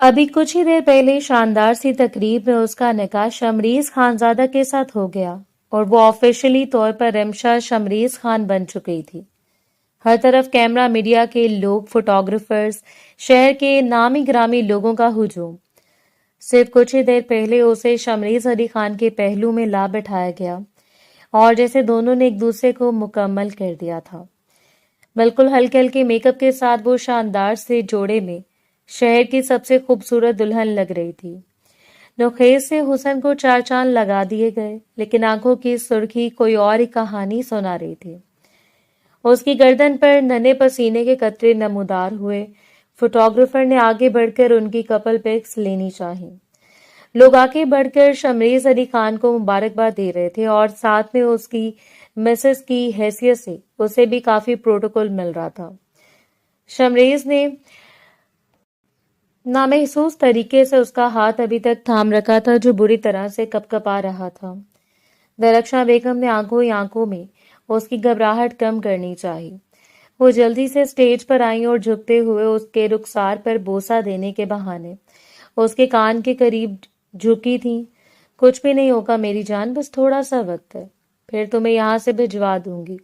ابھی کچھ ہی دیر پہلے شاندار سی تقریب میں اس کا نکاح شمریز خانزادہ کے ساتھ ہو گیا اور وہ آفیشلی طور پر رمشا شمریز خان بن چکی تھی۔ ہر طرف کیمرہ، میڈیا کے لوگ، فوٹوگرافرز، شہر کے نامی گرامی لوگوں کا ہجوم۔ صرف کچھ ہی دیر پہلے اسے شمریز علی خان کے پہلو میں لا بٹھایا گیا اور جیسے دونوں نے ایک دوسرے کو مکمل کر دیا تھا۔ بالکل ہلکے ہلکے میک اپ کے ساتھ وہ شاندار سے جوڑے میں شہر کی سب سے خوبصورت دلہن لگ رہی تھی۔ نوخیز سے حسن کو چار چاند لگا دیے گئے، لیکن آنکھوں کی سرخی کوئی اور ہی کہانی سنا رہی تھی۔ اس کی گردن پر ننھے پسینے کے قطرے نمودار ہوئے۔ فوٹوگرافر نے آگے بڑھ کر ان کی کپل پکس لینی چاہی۔ لوگ آگے بڑھ کر شمریز علی خان کو مبارکباد دے رہے تھے اور ساتھ میں اس کی مسز کی حیثیت سے اسے بھی کافی پروٹوکول مل رہا تھا۔ شمریز نے نامحسوس طریقے سے اس کا ہاتھ ابھی تک تھام رکھا تھا جو بری طرح سے کپکپا رہا تھا۔ درخشاں بیگم نے آنکھوں ہی آنکھوں میں اس کی گھبراہٹ کم کرنی چاہی۔ وہ جلدی سے سٹیج پر آئیں اور جھکتے ہوئے اس کے رخسار پر بوسہ دینے کے بہانے اس کے کان کے قریب جھکی تھی۔ کچھ بھی نہیں ہوگا میری جان، بس تھوڑا سا وقت ہے، پھر تمہیں یہاں سے بھجوا دوں گی۔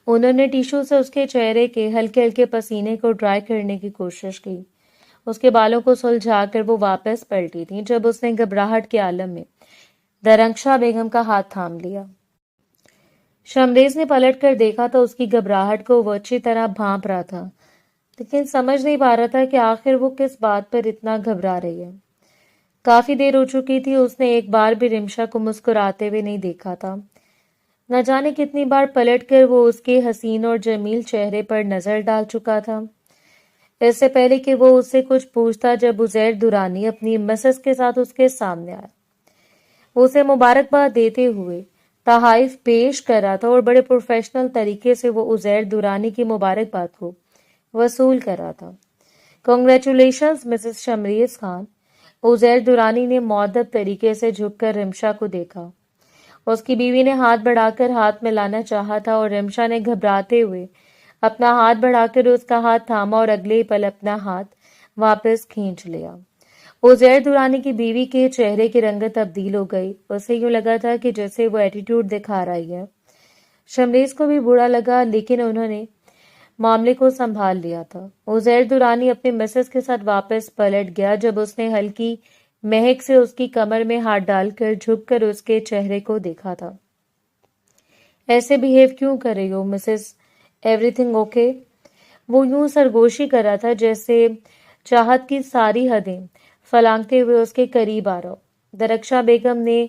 انہوں نے ٹیشو سے اس کے چہرے کے ہلکے ہلکے پسینے کو ڈرائی کرنے کی کوشش کی۔ اس کے بالوں کو سلجھا کر وہ واپس پلٹی تھی جب اس نے گھبراہٹ کے عالم میں درخشاں بیگم کا ہاتھ تھام لیا۔ شمریز نے پلٹ کر دیکھا تو اس کی گھبراہٹ کو وہ اچھی طرح بھانپ رہا تھا، لیکن سمجھ نہیں پا رہا تھا کہ آخر وہ کس بات پر اتنا گھبرا رہی ہے۔ کافی دیر ہو چکی تھی، اس نے ایک بار بھی رمشا کو مسکراتے ہوئے نہیں دیکھا تھا۔ نہ جانے کتنی بار پلٹ کر وہ اس کے حسین اور جمیل چہرے پر نظر ڈال چکا تھا۔ اس سے پہلے کہ وہ اس سے کچھ پوچھتا، جب عزیر درانی اپنی مسز کے ساتھ اس کے سامنے آیا، وہ اسے مبارکباد دیتے ہوئے تحائف پیش کر رہا تھا اور بڑے پروفیشنل طریقے سے وہ عزیر درانی کی مبارکباد کو وصول کر رہا تھا۔ Congratulations Mrs Shamrez Khan. عزیر درانی نے مؤدب طریقے سے جھک کر رمشا کو دیکھا۔ اس کی بیوی نے ہاتھ بڑھا کر ہاتھ میں لانا چاہا تھا اور رمشا نے گھبراتے ہوئے اپنا ہاتھ بڑھا کر اس کا ہاتھ تھاما اور اگلے ہی پل اپنا ہاتھ واپس کھینچ لیا۔ عزیر درانی کی بیوی کے چہرے کی رنگت تبدیل ہو گئی۔ اسے یوں لگا تھا کہ جیسے وہ ایٹیٹیوڈ دکھا رہی ہے۔ شمریز کو بھی برا لگا، لیکن انہوں نے معاملے کو سنبھال لیا تھا۔ عزیر درانی اپنے مسز کے ساتھ واپس پلٹ گیا جب اس نے ہلکی مہک سے اس کی کمر میں ہاتھ ڈال کر جھک کر اس کے چہرے کو دیکھا تھا۔ ایسے بہیو کیوں کر رہی ہو مسز؟ Every thing okay? وہ یوں سرگوشی کر رہا تھا جیسے چاہت کی ساری حدیں پھلانگتے ہوئے اس کے قریب آ رہا ہو۔ درخشاں بیگم نے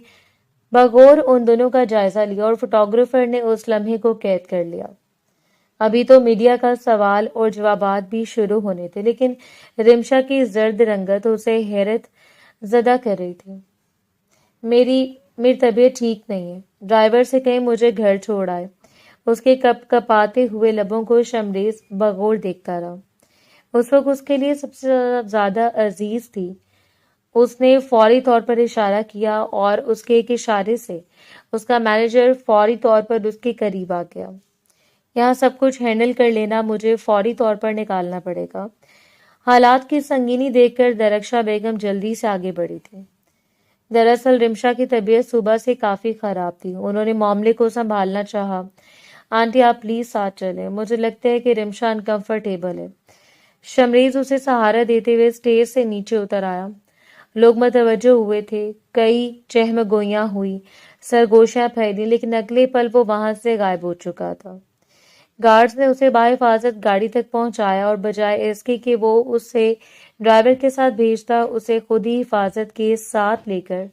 بغور ان دونوں کا جائزہ لیا اور فوٹوگرافر نے اس لمحے کو قید کر لیا۔ ابھی تو میڈیا کا سوال اور جوابات بھی شروع ہونے تھے، لیکن رمشا کی زرد رنگت اسے حیرت زدہ کر رہی تھی۔ میری طبیعت ٹھیک نہیں ہے، ڈرائیور سے کہیں مجھے گھر چھوڑ آئے۔ اس کے کپ کپاتے ہوئے لبوں کو شمریز بغور دیکھتا رہا۔ اس وقت اس کے لیے سب سے زیادہ عزیز تھی۔ اس نے فوری طور پر اشارہ کیا اور اس کے ایک اشارے سے اس کا مینیجر فوری طور پر اس کے قریب آ گیا۔ یہاں سب کچھ ہینڈل کر لینا، مجھے فوری طور پر نکالنا پڑے گا۔ حالات کی سنگینی دیکھ کر درخشاں بیگم جلدی سے آگے بڑھی تھی۔ دراصل رمشا کی طبیعت صبح سے کافی خراب تھی۔ انہوں نے معاملے کو سنبھالنا چاہا۔ آنٹی آپ پلیز ساتھ چلیں، مجھے لگتا ہے کہ رمشا انکمفرٹیبل ہے۔ شمریز اسے سہارا دیتے ہوئے سٹیج سے نیچے اتر آیا۔ لوگ متوجہ ہوئے تھے، کئی چہم گوئیاں ہوئی، سرگوشیاں پھیلی، لیکن اگلے پل وہ وہاں سے غائب ہو چکا تھا۔ گارڈز نے اسے بحفاظت گاڑی تک پہنچایا اور بجائے اس کے کہ وہ اسے ڈرائیور کے ساتھ بھیجتا، اسے خود ہی حفاظت کے ساتھ لے کر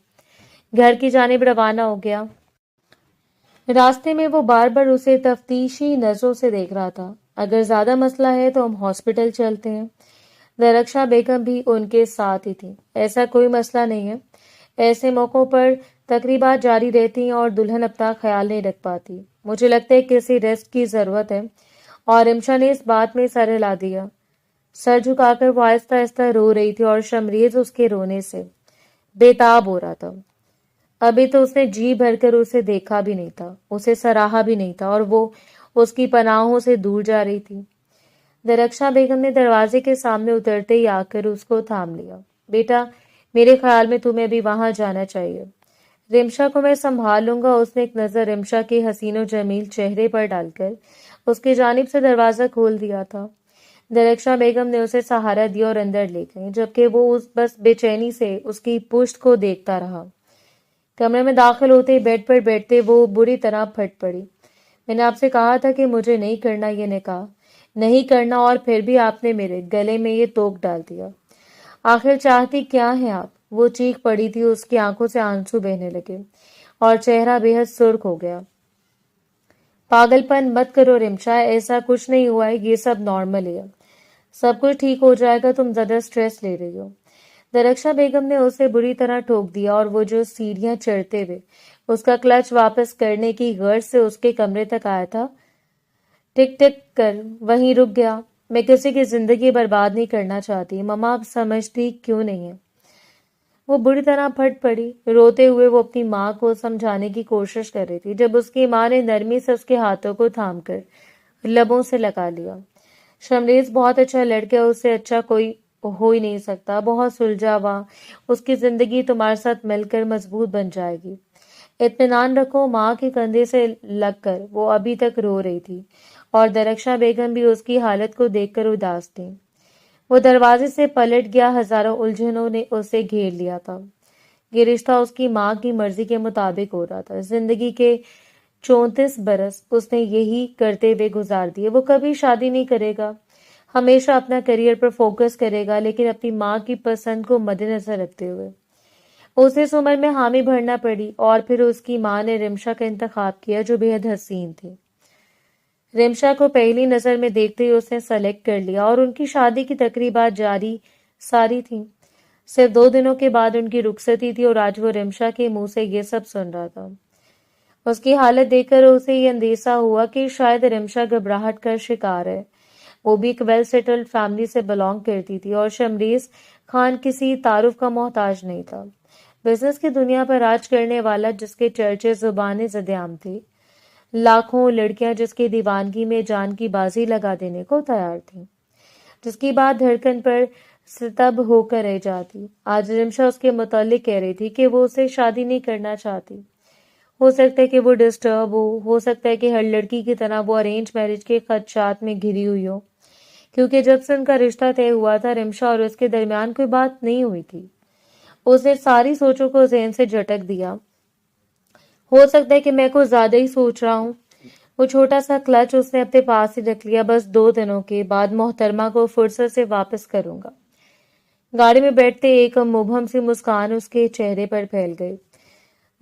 گھر کی جانب روانہ ہو گیا۔ راستے میں وہ بار بار اسے تفتیشی نظروں سے دیکھ رہا تھا۔ اگر زیادہ مسئلہ ہے تو ہم ہاسپٹل چلتے ہیں۔ درخشاں بیگم بھی ان کے ساتھ ہی تھی۔ ایسا کوئی مسئلہ نہیں ہے، ایسے موقعوں پر تقریبات جاری رہتی ہیں اور دلہن اپنا خیال نہیں رکھ پاتی۔ مجھے لگتا ہے کسی ریسٹ کی ضرورت ہے، اور رمشا نے اس بات میں سر ہلا دیا۔ سر جھکا کر وہ آہستہ آہستہ رو رہی تھی اور شمریز اس کے رونے سے بے تاب ہو رہا تھا۔ ابھی تو اس نے جی بھر کر اسے دیکھا بھی نہیں تھا، اسے سراہا بھی نہیں تھا، اور وہ اس کی پناہوں سے دور جا رہی تھی۔ درخشاں بیگم نے دروازے کے سامنے اترتے ہی آ کر اس کو تھام لیا۔ बेटा, मेरे ख्याल में तुम्हें भी वहां जाना चाहिए। रिमशा को मैं संभाल लूंगा। उसने एक नजर रिमशा के हसीनो जमील चेहरे पर डालकर उसकी जानिब से दरवाजा खोल दिया था। दरख्शां बेगम ने उसे सहारा दिया और अंदर ले गई, जबकि वो बस बेचैनी से उसकी पुश्त को देखता रहा। कमरे में दाखिल होते ही बेड पर बैठते वो बुरी तरह फट पड़ी। मैंने आपसे कहा था कि मुझे नहीं करना ये निकाह, नहीं करना, और फिर भी आपने मेरे गले में ये तोक डाल दिया। आखिर चाहती क्या है आप? वो चीख पड़ी थी। उसकी आंखों से आंसू बहने लगे और चेहरा बेहद सुर्ख हो गया। पागलपन मत करो रिमशा, ऐसा कुछ नहीं हुआ है, ये सब नॉर्मल है, सब कुछ ठीक हो जाएगा, तुम ज्यादा स्ट्रेस ले रही हो। दरख्शां बेगम ने उसे बुरी तरह ठोक दिया और वो जो सीढ़ियां चढ़ते हुए उसका क्लच वापस करने की गर्ज से उसके कमरे तक आया था, टिक टिक कर वहीं रुक गया। मैं किसी की जिंदगी बर्बाद नहीं करना चाहती, मम्मा आप समझती क्यों नहीं है? वो बुरी तरह फट पड़ी। रोते हुए वो अपनी माँ को समझाने की कोशिश कर रही थी, जब उसकी माँ ने नरमी से उसके हाथों को थामकर लबों से लगा लिया। शमरेज बहुत अच्छा लड़का है, उससे अच्छा कोई हो ही नहीं सकता, बहुत सुलझा हुआ, उसकी जिंदगी तुम्हारे साथ मिलकर मजबूत बन जाएगी। इत्मीनान रखो। माँ के कंधे से लगकर वो अभी तक रो रही थी और दरख्शां बेगम भी उसकी हालत को देखकर उदास थी। वो दरवाजे से पलट गया। हजारों उलझनों ने उसे घेर लिया था। ये रिश्ता उसकी माँ की मर्जी के मुताबिक हो रहा था। जिंदगी के 34 बरस उसने यही करते हुए गुजार दिए। वो कभी शादी नहीं करेगा, हमेशा अपना करियर पर फोकस करेगा, लेकिन अपनी माँ की पसंद को मद्देनजर रखते हुए। उसे इस उम्र में हामी भरना पड़ी और फिर उसकी माँ ने रिमशा का इंतखाब किया, जो बेहद हसीन थी। रिमशा को पहली नजर में देखते ही उसने सेलेक्ट कर लिया और उनकी शादी की तकरीबात जारी सारी थी। सिर्फ 2 दिनों के बाद उनकी रुखसती थी और आज वो रिमशा के मुंह से ये सब सुन रहा था। उसकी हालत देखकर उसे ये अंदेशा हुआ कि शायद रिमशा घबराहट का शिकार है। वो भी एक वेल सेटल्ड फैमिली से बिलोंग करती थी और शमरेज खान किसी तारुफ का मोहताज नहीं था। बिजनेस की दुनिया पर राज करने वाला, जिसके चर्चे जुबाने ज़द-ए-आम थे। लाखों लड़कियां जिसकी दीवानगी में जान की बाजी लगा देने को तैयार थीं, जिसकी बात धड़कन पर सितब होकर रह जाती। आज रिमशा उसके मुतालिक कह रही थी कि वो उसे शादी नहीं करना चाहती। हो सकता है कि वो डिस्टर्ब हो सकता है कि हर लड़की की तरह वो अरेंज मैरिज के खदशात में घिरी हुई हो, क्योंकि जब से उनका रिश्ता तय हुआ था रिमशा और उसके दरमियान कोई बात नहीं हुई थी। उसने सारी सोचों को ज़हन से झटक दिया। हो सकता है कि मैं कुछ ज्यादा ही सोच रहा हूँ। वो छोटा सा क्लच उसने अपने पास ही रख लिया। बस 2 दिनों के बाद मोहतरमा को फुर्सत से वापस करूंगा। गाड़ी में बैठते एक मुबहम सी मुस्कान उसके चेहरे पर फैल गई।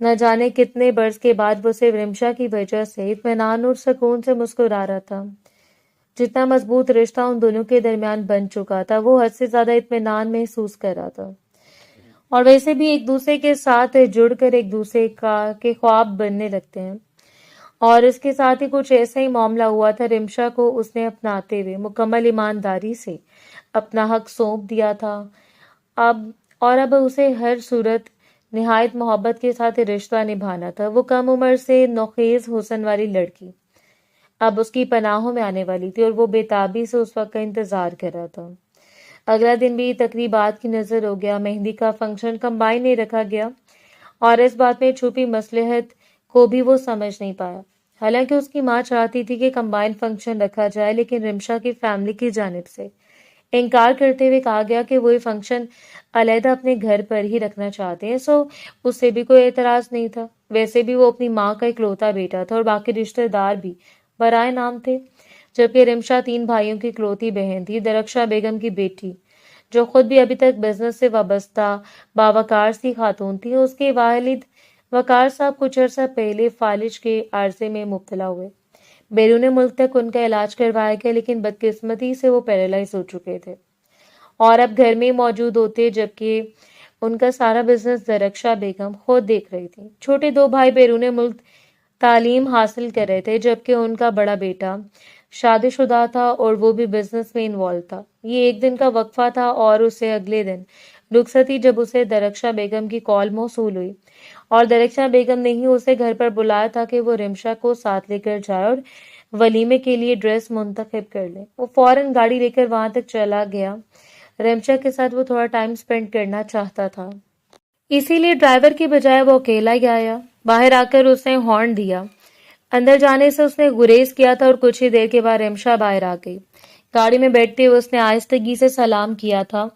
न जाने कितने बरस के बाद वो सिर्फ रिमशा की वजह से इत्मीनान और सुकून से मुस्कुरा रहा था। जितना मजबूत रिश्ता उन दोनों के दरमियान बन चुका था, वो हद से ज्यादा इत्मीनान महसूस कर रहा था। और वैसे भी एक दूसरे के साथ जुड़कर एक दूसरे का के ख्वाब बनने लगते हैं। और इसके साथ ही कुछ ऐसा ही मामला हुआ था। रिमशा को उसने अपनाते हुए मुकम्मल ईमानदारी से अपना हक सौंप दिया था। अब उसे हर सूरत निहायत मोहब्बत के साथ रिश्ता निभाना था। वो कम उम्र से नौखेज हुस्न वाली लड़की अब उसकी पनाहों में आने वाली थी और वो बेताबी से उस वक्त का इंतजार कर रहा था। अगला दिन भी तकरीबात की नजर हो गया। मेहंदी का फंक्शन कंबाइन नहीं रखा गया और इस बात में छुपी मसलहत को भी वो समझ नहीं पाया। हालांकि उसकी माँ चाहती थी कि कंबाइन फंक्शन रखा जाए, लेकिन रिमशा की फैमिली की जानिब से इनकार करते हुए कहा गया कि वो ये फंक्शन अलहदा अपने घर पर ही रखना चाहते हैं। सो उससे भी कोई एतराज नहीं था। वैसे भी वो अपनी माँ का इकलौता बेटा था और बाकी रिश्तेदार भी बराए नाम थे, जबकि रिमशा 3 भाइयों की इकलौती बहन थी, दरख्शां बेगम की बेटी, जो खुद भी अभी तक बिजनेस से वाबस्ता बावकार सी खातून थी। उसके वालिद वकार साहब कुछ अर्सा पहले फालिज के आर्जे में मुब्तला हुए। बैरून मुल्क तक उनका इलाज करवाया गया, लेकिन बदकिस्मती से वो पैरालाइज हो चुके थे और अब घर में मौजूद होते, जबकि उनका सारा बिजनेस दरख्शां बेगम खुद देख रही थी। छोटे 2 भाई बैरून मुल्क तालीम हासिल कर रहे थे, जबकि उनका बड़ा बेटा शादीशुदा था और वो भी बिजनेस में इन्वॉल्व था। ये एक दिन का वक्फा था और उसे अगले दिन रुखसती जब उसे दरख्शां बेगम की कॉल मौसूल हुई और दरख्शां बेगम ने ही उसे घर पर बुलाया था कि वो रिमशा को साथ लेकर जाए और वलीमे के लिए ड्रेस मुंतखब कर ले। वो फौरन गाड़ी लेकर वहां तक चला गया। रिमशा के साथ वो थोड़ा टाइम स्पेंड करना चाहता था। इसीलिए ड्राइवर की बजाय वो अकेला ही आया। बाहर आकर उसने हॉर्न दिया। अंदर जाने से उसने गुरेज किया था और कुछ ही देर के बाद रिमशा बाहर आ गई। गाड़ी में बैठते हुए उसने आहिस्तगी से सलाम किया था।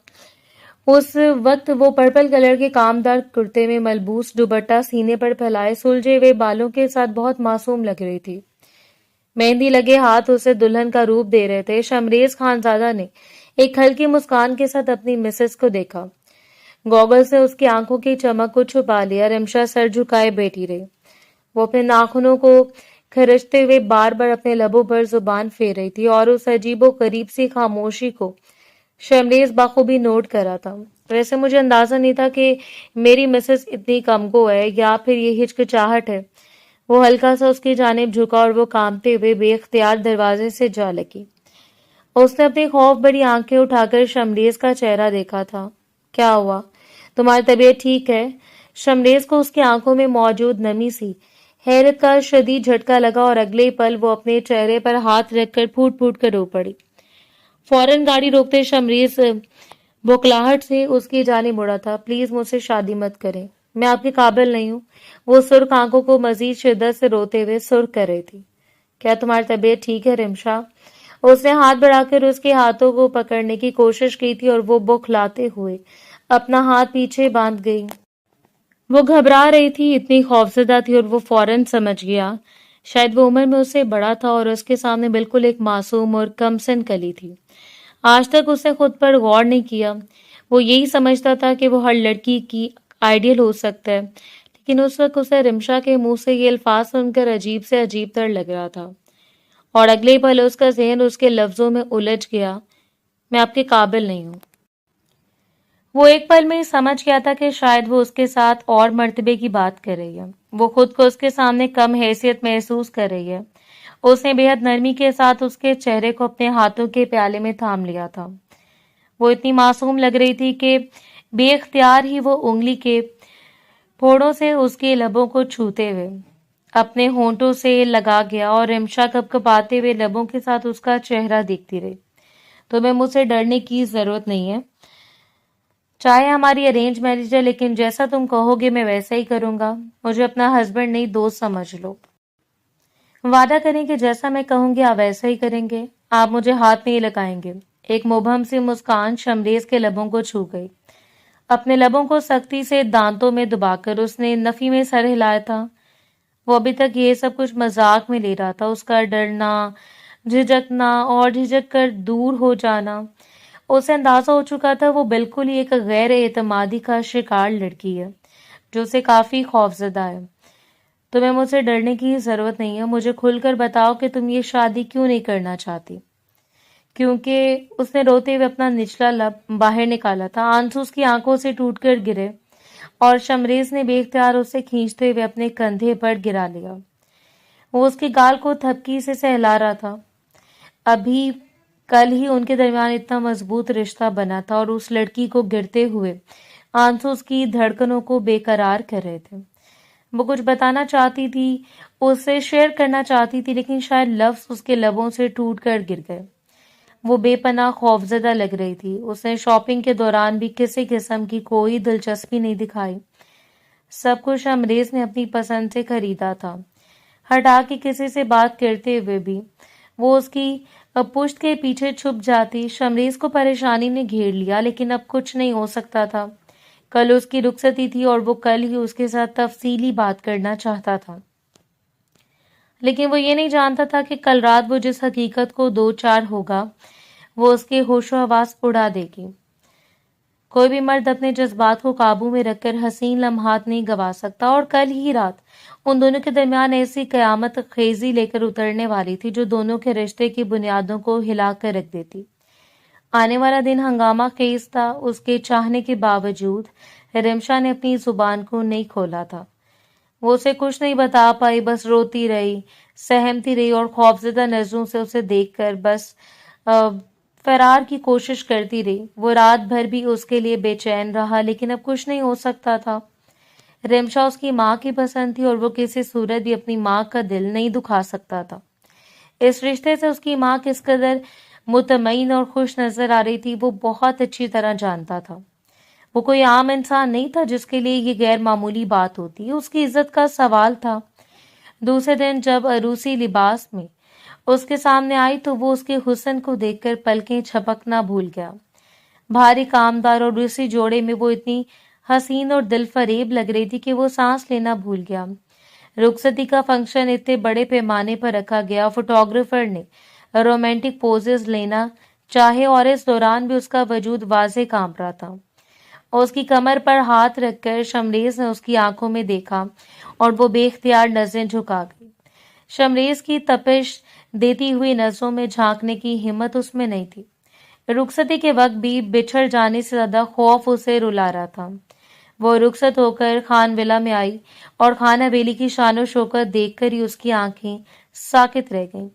उस वक्त वो पर्पल कलर के कामदार कुर्ते में मलबूस दुपट्टा सीने पर फैलाए सुलझे हुए बालों के साथ बहुत मासूम लग रही थी। मेहंदी लगे हाथ उसे दुल्हन का रूप दे रहे थे। शमरेज खानजादा ने एक हल्की मुस्कान के साथ अपनी मिसेस को देखा। गॉगल से उसकी आंखों की चमक को छुपा लिया। रिमशा सर झुकाए बैठी रही। वो अपने नाखूनों को खरचते हुए बार बार अपने लबों पर जुबान फेर रही थी और उस अजीबो करीब सी खामोशी को शमरेज बाखूबी नोट करा था। वैसे मुझे अंदाजा नहीं था कि मेरी मिसेस इतनी कमगो है या फिर ये हिचकिचाहट है। वो हल्का सा उसकी जानिब झुका और वो कांपते हुए बेख्तियार दरवाजे से जा लगी। उसने अपनी खौफ बड़ी आंखें उठाकर शमरेज का चेहरा देखा था। क्या हुआ? तुम्हारी तबीयत ठीक है? शमरेज को उसकी आंखों में मौजूद नमी सी हैरत का शदीद झटका लगा और अगले पल वो अपने चेहरे पर हाथ रखकर फूट फूट कर रो पड़ी। फौरन गाड़ी रोकते शमरेज बुकलाहट से उसकी जानिब मुड़ा था। प्लीज मुझसे शादी मत करें, मैं आपके काबिल नहीं हूँ। वो सुर्ख आंखों को मजीद शिद्दत से रोते हुए सुर्ख कर रही थी। क्या तुम्हारी तबीयत ठीक है रिमशा? उसने हाथ बढ़ाकर उसके हाथों को पकड़ने की कोशिश की थी और वो बौखलाते हुए अपना हाथ पीछे बांध गई। वो घबरा रही थी, इतनी खौफजदा थी और वो फौरन समझ गया शायद वो उम्र में उससे बड़ा था और उसके सामने बिल्कुल एक मासूम और कमसिन कली थी। आज तक उसने खुद पर गौर नहीं किया। वो यही समझता था कि वो हर लड़की की आइडियल हो सकता है, लेकिन उस वक्त उसे रिमशा के मुंह से ये अल्फाज सुनकर अजीब से अजीब तर लग रहा था और अगले पल उसका जहन उसके लफ्जों में उलझ गया, मैं आपके काबिल नहीं हूँ। वो एक पल में ही समझ गया था कि शायद वो उसके साथ और मर्तबे की बात कर रही है। वो खुद को उसके सामने कम हैसियत महसूस कर रही है। उसने बेहद नरमी के साथ उसके चेहरे को अपने हाथों के प्याले में थाम लिया था। वो इतनी मासूम लग रही थी कि बेख्तियार ही वो उंगली के फोड़ों से उसके लबों को छूते हुए अपने होंठों से लगा गया और रिमशा कपकपाते हुए लबों के साथ उसका चेहरा देखती रही। तुम्हें मुझसे डरने की जरूरत नहीं है, चाहे हमारी अरेंज मैरिज है, लेकिन जैसा तुम कहोगे मैं वैसा ही करूंगा। मुझे अपना हस्बैंड नहीं दोस्त समझ लो। वादा करें कि जैसा मैं कहूंगी आप वैसा ही करेंगे। आप मुझे हाथ नहीं लगाएंगे। एक मुबहम सी मुस्कान शमरेज के लबों को छू गई। अपने लबों को सख्ती से दांतों में दबाकर उसने नफी में सर हिलाया था। वो अभी तक ये सब कुछ मजाक में ले रहा था। उसका डरना, झिझकना और झिझक कर दूर हो जाना उसे अंदाजा हो चुका था। वो बिल्कुल ही एक गैर एतमादी का शिकार लड़की है जो उसे काफी खौफजदा है। तुम्हें मुझसे डरने की जरूरत नहीं है। मुझे खुलकर बताओ कि तुम ये शादी क्यों नहीं करना चाहती। क्योंकि उसने रोते हुए अपना निचला लब बाहर निकाला था। आंसू उसकी आंखों से टूटकर गिरे और शमरेज ने बेख्तियार उसे खींचते हुए अपने कंधे पर गिरा लिया। वो उसके गाल को थपकी से सहला रहा था। अभी कल ही उनके दरमियान इतना मजबूत रिश्ता बना था और उस लड़की को गिरते हुए आंसू उसकी धड़कनों को बेकरार कर रहे थे। वो कुछ बताना चाहती थी, उससे शेयर करना चाहती थी, लेकिन शायद लफ्ज उसके लबों से टूट कर गिर गए। वो बेपनाह खौफजदा लग रही थी। उसने शॉपिंग के दौरान भी किसी किस्म की कोई दिलचस्पी नहीं दिखाई। सब कुछ अमरेज ने अपनी पसंद से खरीदा था। हटा के किसी से बात करते हुए भी वो उसकी पुश्त के पीछे छुप जाती। शमरेज को परेशानी ने घेर लिया, लेकिन अब कुछ नहीं हो सकता था। कल उसकी रुखसती थी और वो कल ही उसके साथ तफसीली बात करना चाहता था, लेकिन वो ये नहीं जानता था कि कल रात वो जिस हकीकत को दो चार होगा वो उसके होशो हवास उड़ा देगी। कोई भी मर्द अपने जज्बात को काबू में रखकर हसीन लम्हात नहीं गवा सकता और कल ही रात उन दोनों के दरमियान ऐसी कयामत खेजी लेकर उतरने वाली थी जो दोनों के रिश्ते की बुनियादों को हिलाकर रख देती। आने वाला दिन हंगामा खेज था। उसके चाहने के बावजूद रिमशा ने अपनी जुबान को नहीं खोला था। वो उसे कुछ नहीं बता पाई, बस रोती रही, सहमती रही और खौफजदा नजरों से उसे देखकर बस फरार की कोशिश करती रही। वो रात भर भी उसके लिए बेचैन रहा, लेकिन अब कुछ नहीं हो सकता था। रिमशा उसकी माँ की पसंद थी और वो किसी सूरत भी अपनी माँ का दिल नहीं दुखा सकता था। इस रिश्ते से उसकी माँ किस कदर मुतमईन और खुश नजर आ रही थी, वो बहुत अच्छी तरह जानता था। वो कोई आम इंसान नहीं था जिसके लिए ये गैर मामूली बात होती, उसकी इज्जत का सवाल था। दूसरे दिन जब अरूसी लिबास में उसके सामने आई तो वो उसके हुस्न को देखकर पलकें झपकना भूल गया। भारी कामदार और रूसी जोड़े में वो इतनी हसीन और दिल फरेब लग रही थी कि वो सांस लेना भूल गया। रुखसती का फंक्शन इतने बड़े पैमाने पर रखा गया, फोटोग्राफर ने रोमांटिक पोजेस लेना चाहे और इस दौरान भी उसका वजूद वाजे कांप रहा था। उसकी कमर पर हाथ रखकर शमरेज ने उसकी आंखों में देखा और वो बेख्तियार नजरें झुका गई। शमरेज की तपिश देती हुई नजरों में झांकने की हिम्मत उसमें नहीं थी। रुखसती के वक्त भी बिछड़ जाने से ज्यादा खौफ उसे रुला रहा था। वो रुखसत होकर खान विला में आई और खान हवेली की शानो शौकत देखकर ही उसकी आंखें साकित रह गईं।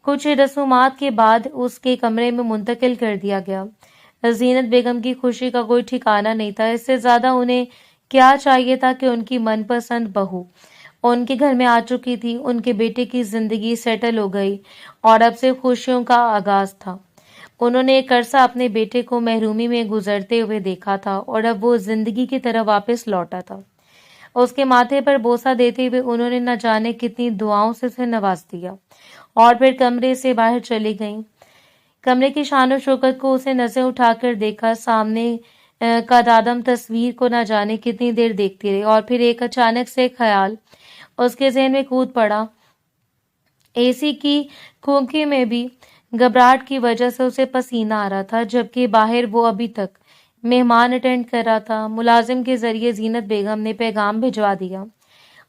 कुछ रसूमात के बाद उसके कमरे में मुंतकिल कर दिया गया। जीनत बेगम की खुशी का कोई ठिकाना नहीं था। इससे ज्यादा उन्हें क्या चाहिए था कि उनकी मनपसंद बहू उनके घर में आ चुकी थी, उनके बेटे की जिंदगी सेटल हो गई और अब से खुशियों का आगाज था। उन्होंने एक अरसा अपने बेटे को महरूमी में गुजरते हुए देखा था और अब वो जिंदगी की तरह वापस लौटा था। उसके माथे पर बोसा देते हुए उन्होंने न जाने कितनी दुआओं से उसे नवाज दिया और फिर कमरे से बाहर चली गईं। कमरे की शानो शौकत को उसे नजर उठाकर देखा, सामने का दादम तस्वीर को न जाने कितनी देर देखती रही और फिर एक अचानक से ख्याल उसके जहन में कूद पड़ा। एसी की खोखी में भी घबराहट की वजह से उसे पसीना आ रहा था, जबकि बाहर वो अभी तक मेहमान अटेंड कर रहा था। मुलाजिम के जरिए जीनत बेगम ने पैगाम भिजवा दिया,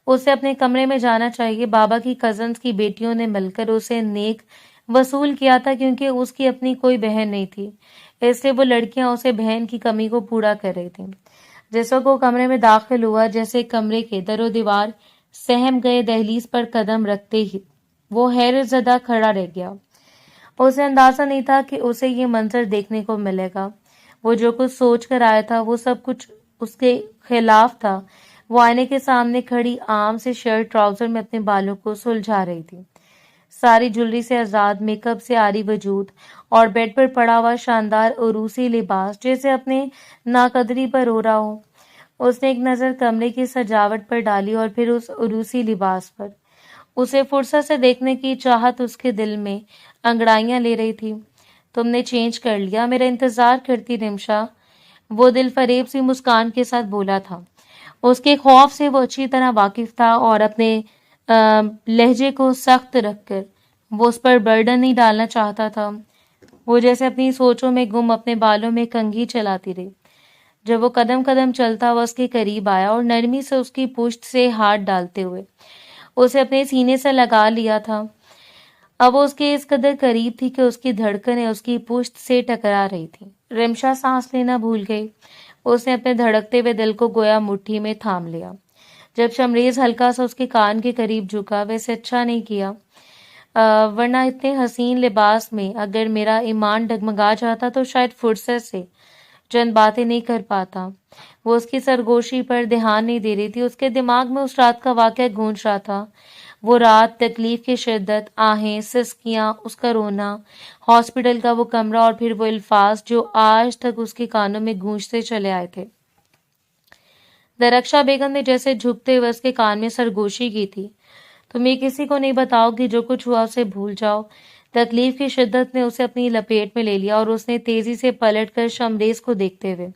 उसे अपने कमरे में जाना चाहिए। बाबा की कजन्स की बेटियों ने मिलकर उसे नेक वसूल किया था क्योंकि उसकी अपनी कोई बहन नहीं थी, इसलिए वो लड़कियां उसे बहन की कमी को पूरा कर रही थी। जिस वक्त वो कमरे में दाखिल हुआ, जैसे कमरे के दरो दीवार सहम गए, दहलीज पर कदम रखते ही वो हैरत ज़दा खड़ा रह गया। उसे अंदाजा नहीं था कि उसे ये मंजर देखने को मिलेगा। वो जो कुछ सोच कर आया था वो सब कुछ उसके खिलाफ था। वो आईने के सामने खड़ी आम से शर्ट ट्राउजर में अपने बालों को सुलझा रही थी, सारी ज्वेलरी से आजाद, मेकअप से आरी वजूद और बेड पर पड़ा हुआ शानदार उरूसी लिबास जैसे अपने नाकदरी पर रो रहा हो। उसने एक नजर कमरे की सजावट पर डाली और फिर उस उरूसी लिबास पर। उसे फुर्सत से देखने की चाहत उसके दिल में अंगड़ाइयां ले रही थी। तुमने चेंज कर लिया, मेरा इंतजार करती रिमशा, वो दिल फरेब सी मुस्कान के साथ बोला था। उसके खौफ से वो अच्छी तरह वाकिफ था और अपने लहजे को सख्त रखकर वो उस पर बर्डन नहीं डालना चाहता था। वो जैसे अपनी सोचों में गुम अपने बालों में कंघी चलाती रही। जब वो कदम कदम चलता वह उसके करीब आया और नरमी से उसकी पुश्त से हाथ डालते हुए उसे अपने सीने से लगा लिया था। अब वो उसके इस कदर करीब थी कि उसकी धड़कनें उसकी पुश्त से टकरा रही थी। रिमशा सांस लेना भूल गई। उसने अपने धड़कते हुए दिल को गोया मुट्ठी में थाम लिया। जब शमरेज हल्का सा उसके कान के करीब झुका, वैसे अच्छा नहीं किया, वरना इतने हसीन लिबास में अगर मेरा ईमान डगमगा जाता तो शायद फुर्सत से चंद बातें नहीं कर पाता। वो उसकी सरगोशी पर ध्यान नहीं दे रही थी। उसके दिमाग में उस रात का वाकया गूंज रहा था। वो रात, तकलीफ की शिद्दत, आहें, सिसकियां, उसका रोना, हॉस्पिटल का वो कमरा और फिर वो अल्फाज जो आज तक उसके कानों में गूंजते चले आए थे। दरक्षा बेगम ने जैसे झुकते हुए उसके कान में सरगोशी की थी, तुम ये किसी को नहीं बताओगी, जो कुछ हुआ उसे भूल जाओ। तकलीफ की शिद्दत ने उसे अपनी लपेट में ले लिया और उसने तेजी से पलटकर शमरेज को देखते हुए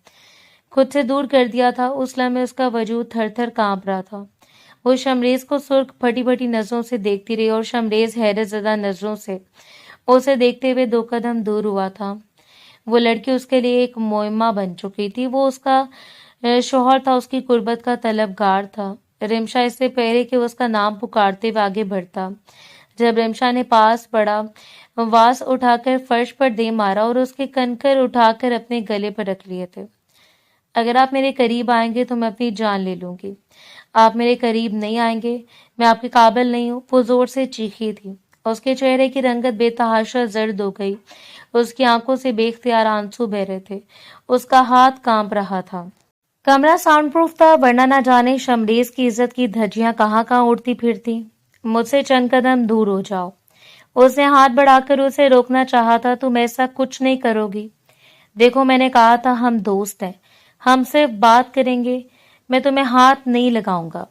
खुद से दूर कर दिया था। उस लम्हे उसका वजूद थर थर कांप रहा था। वो शमरेज को सुर्ख फटी फटी नजरों से देखती रही और शमरेज हैरत ज़दा नजरों से उसे देखते हुए 2 कदम दूर हुआ था। वो लड़की उसके लिए एक मुइम्मा बन चुकी थी। वो उसका शौहर था, उसकी कुर्बत का तलबगार था। रिमशा इससे पहले कि वो उसका नाम पुकारते हुए आगे बढ़ता, जब रिमशा ने पास पड़ा, वास उठाकर फर्श पर दे मारा और उसके कनकर उठाकर अपने गले पर रख लिए थे। अगर आप मेरे करीब आएंगे तो मैं अपनी जान ले लूंगी। आप मेरे करीब नहीं आएंगे, मैं आपके काबिल नहीं हूँ। वो जोर से चीखी थी। उसके चेहरे की रंगत बेतहाशा जर्द हो गई। उसकी आंखों से बेख्तियार आंसू बह रहे थे। उसका हाथ कांप रहा था। कमरा साउंड प्रूफ था, वरना न जाने शमरेज की इज्जत की धज्जियां कहाँ कहाँ उड़ती फिरती। मुझसे चंद कदम दूर हो जाओ, उसने हाथ बढ़ाकर उसे रोकना चाहा था। तुम ऐसा कुछ नहीं करोगी। देखो, मैंने कहा था हम दोस्त हैं, हम सिर्फ बात करेंगे, मैं तुम्हें हाथ नहीं लगाऊंगा।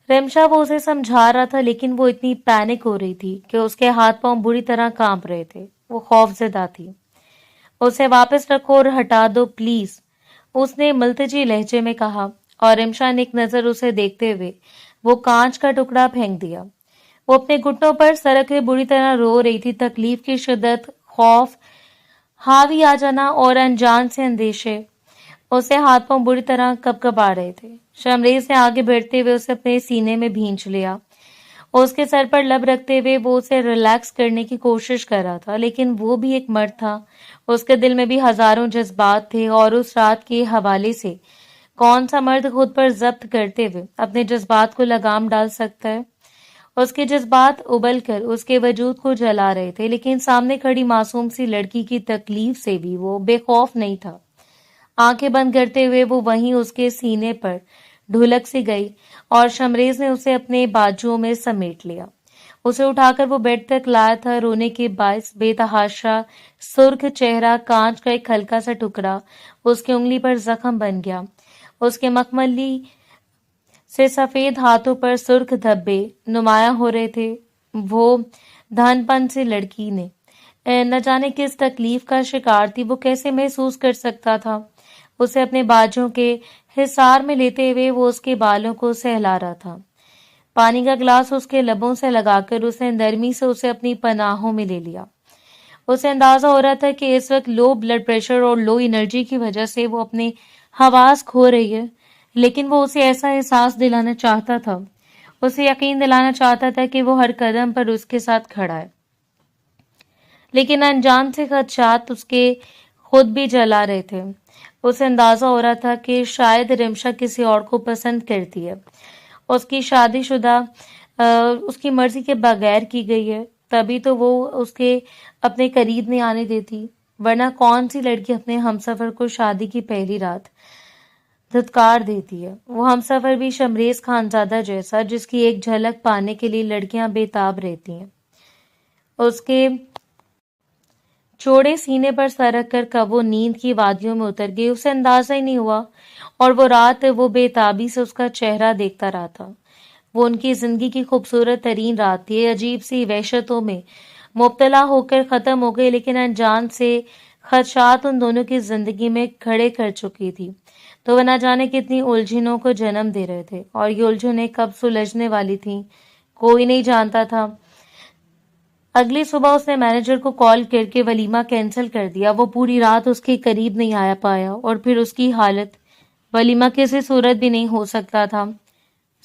रिमशा वो उसे समझा रहा था, लेकिन वो इतनी पैनिक हो रही थी कि उसके हाथ पांव बुरी तरह कांप रहे थे। वो खौफजदा थी। उसे वापस रखो और हटा दो प्लीज, उसने मुल्तजी लहजे में कहा, और रिमशा ने एक नजर उसे देखते हुए वो कांच का टुकड़ा फेंक दिया। वो अपने घुटनों पर सड़क हुए बुरी तरह रो रही थी। तकलीफ की शिद्दत, खौफ, हावी आ जाना और अनजान से अंदेशे उसे हाथ पांव बुरी तरह कपकपा रहे थे। शमरेज ने आगे बढ़ते हुए उसे अपने सीने में भींच लिया। उसके सर पर लब रखते हुए वो उसे रिलैक्स करने की कोशिश कर रहा था, लेकिन वो भी एक मर्द था। उसके दिल में भी हजारों जज्बात थे, और उस रात के हवाले से कौन सा मर्द खुद पर जब्त करते हुए अपने जज्बात को लगाम डाल सकता है। उसके जज्बात उबल कर उसके वजूद को जला रहे थे, लेकिन सामने खड़ी मासूम सी लड़की की तकलीफ से भी वो बेखौफ नहीं था। आंखें बंद करते हुए वो वहीं उसके सीने पर ढुलक सी गई, और शमरेज ने उसे अपने बाजुओं में समेट लिया। उसे उठाकर वो बेड तक लाया था। रोने के बायस बेतहाशा सुर्ख चेहरा, कांच का एक हल्का सा टुकड़ा उसकी उंगली पर जख्म बन गया। उसके मखमली से सफेद हाथों पर सुर्ख धब्बे नुमाया हो रहे थे। वो धनपन से लड़की ने न जाने किस तकलीफ का शिकार थी। वो कैसे महसूस कर सकता था। उसे अपने बाजों के हिसार में लेते हुए वो उसके बालों को सहला रहा था। पानी का गिलास उसके लबों से लगाकर उसने नरमी से उसे अपनी पनाहों में ले लिया। उसे अंदाजा हो रहा था कि इस वक्त लो ब्लड प्रेशर और लो एनर्जी की वजह से वो अपने हवास खो रही है, लेकिन वो उसे ऐसा एहसास दिलाना चाहता था, उसे यकीन दिलाना चाहता था कि वो हर कदम पर उसके साथ खड़ा है। लेकिन अनजान से खदशात उसके खुद भी जला रहे थे। उसे अंदाजा हो रहा था कि शायद रिमशा किसी और को पसंद करती है, उसकी शादीशुदा उसकी मर्जी के बगैर की गई है, तभी तो वो उसके अपने करीब नहीं आने देती। वरना कौन सी लड़की अपने हमसफर को शादी की पहली रात धुतकार देती है। वो हमसफर भी शमरेज खानजादा जैसा, जिसकी एक झलक पाने के लिए लड़कियां बेताब रहती हैं। उसके चौड़े सीने पर सरक कर कब वो नींद की वादियों में उतर गई, उसे अंदाजा ही नहीं हुआ। और वो रात वो बेताबी से उसका चेहरा देखता रहा था। वो उनकी जिंदगी की खूबसूरत तरीन रात थी। अजीब सी वहशतों में मुब्तला होकर खत्म हो गई, लेकिन अनजान से खदशात उन दोनों की जिंदगी में खड़े कर चुकी थी। तो वह न जाने कितनी उलझनों को जन्म दे रहे थे, और ये उलझनें कब सुलझने वाली थी कोई नहीं जानता था। अगली सुबह उसने मैनेजर को कॉल करके वलीमा कैंसिल कर दिया। वो पूरी रात उसके करीब नहीं आया पाया, और फिर उसकी हालत वलीमा किसी सूरत भी नहीं हो सकता था।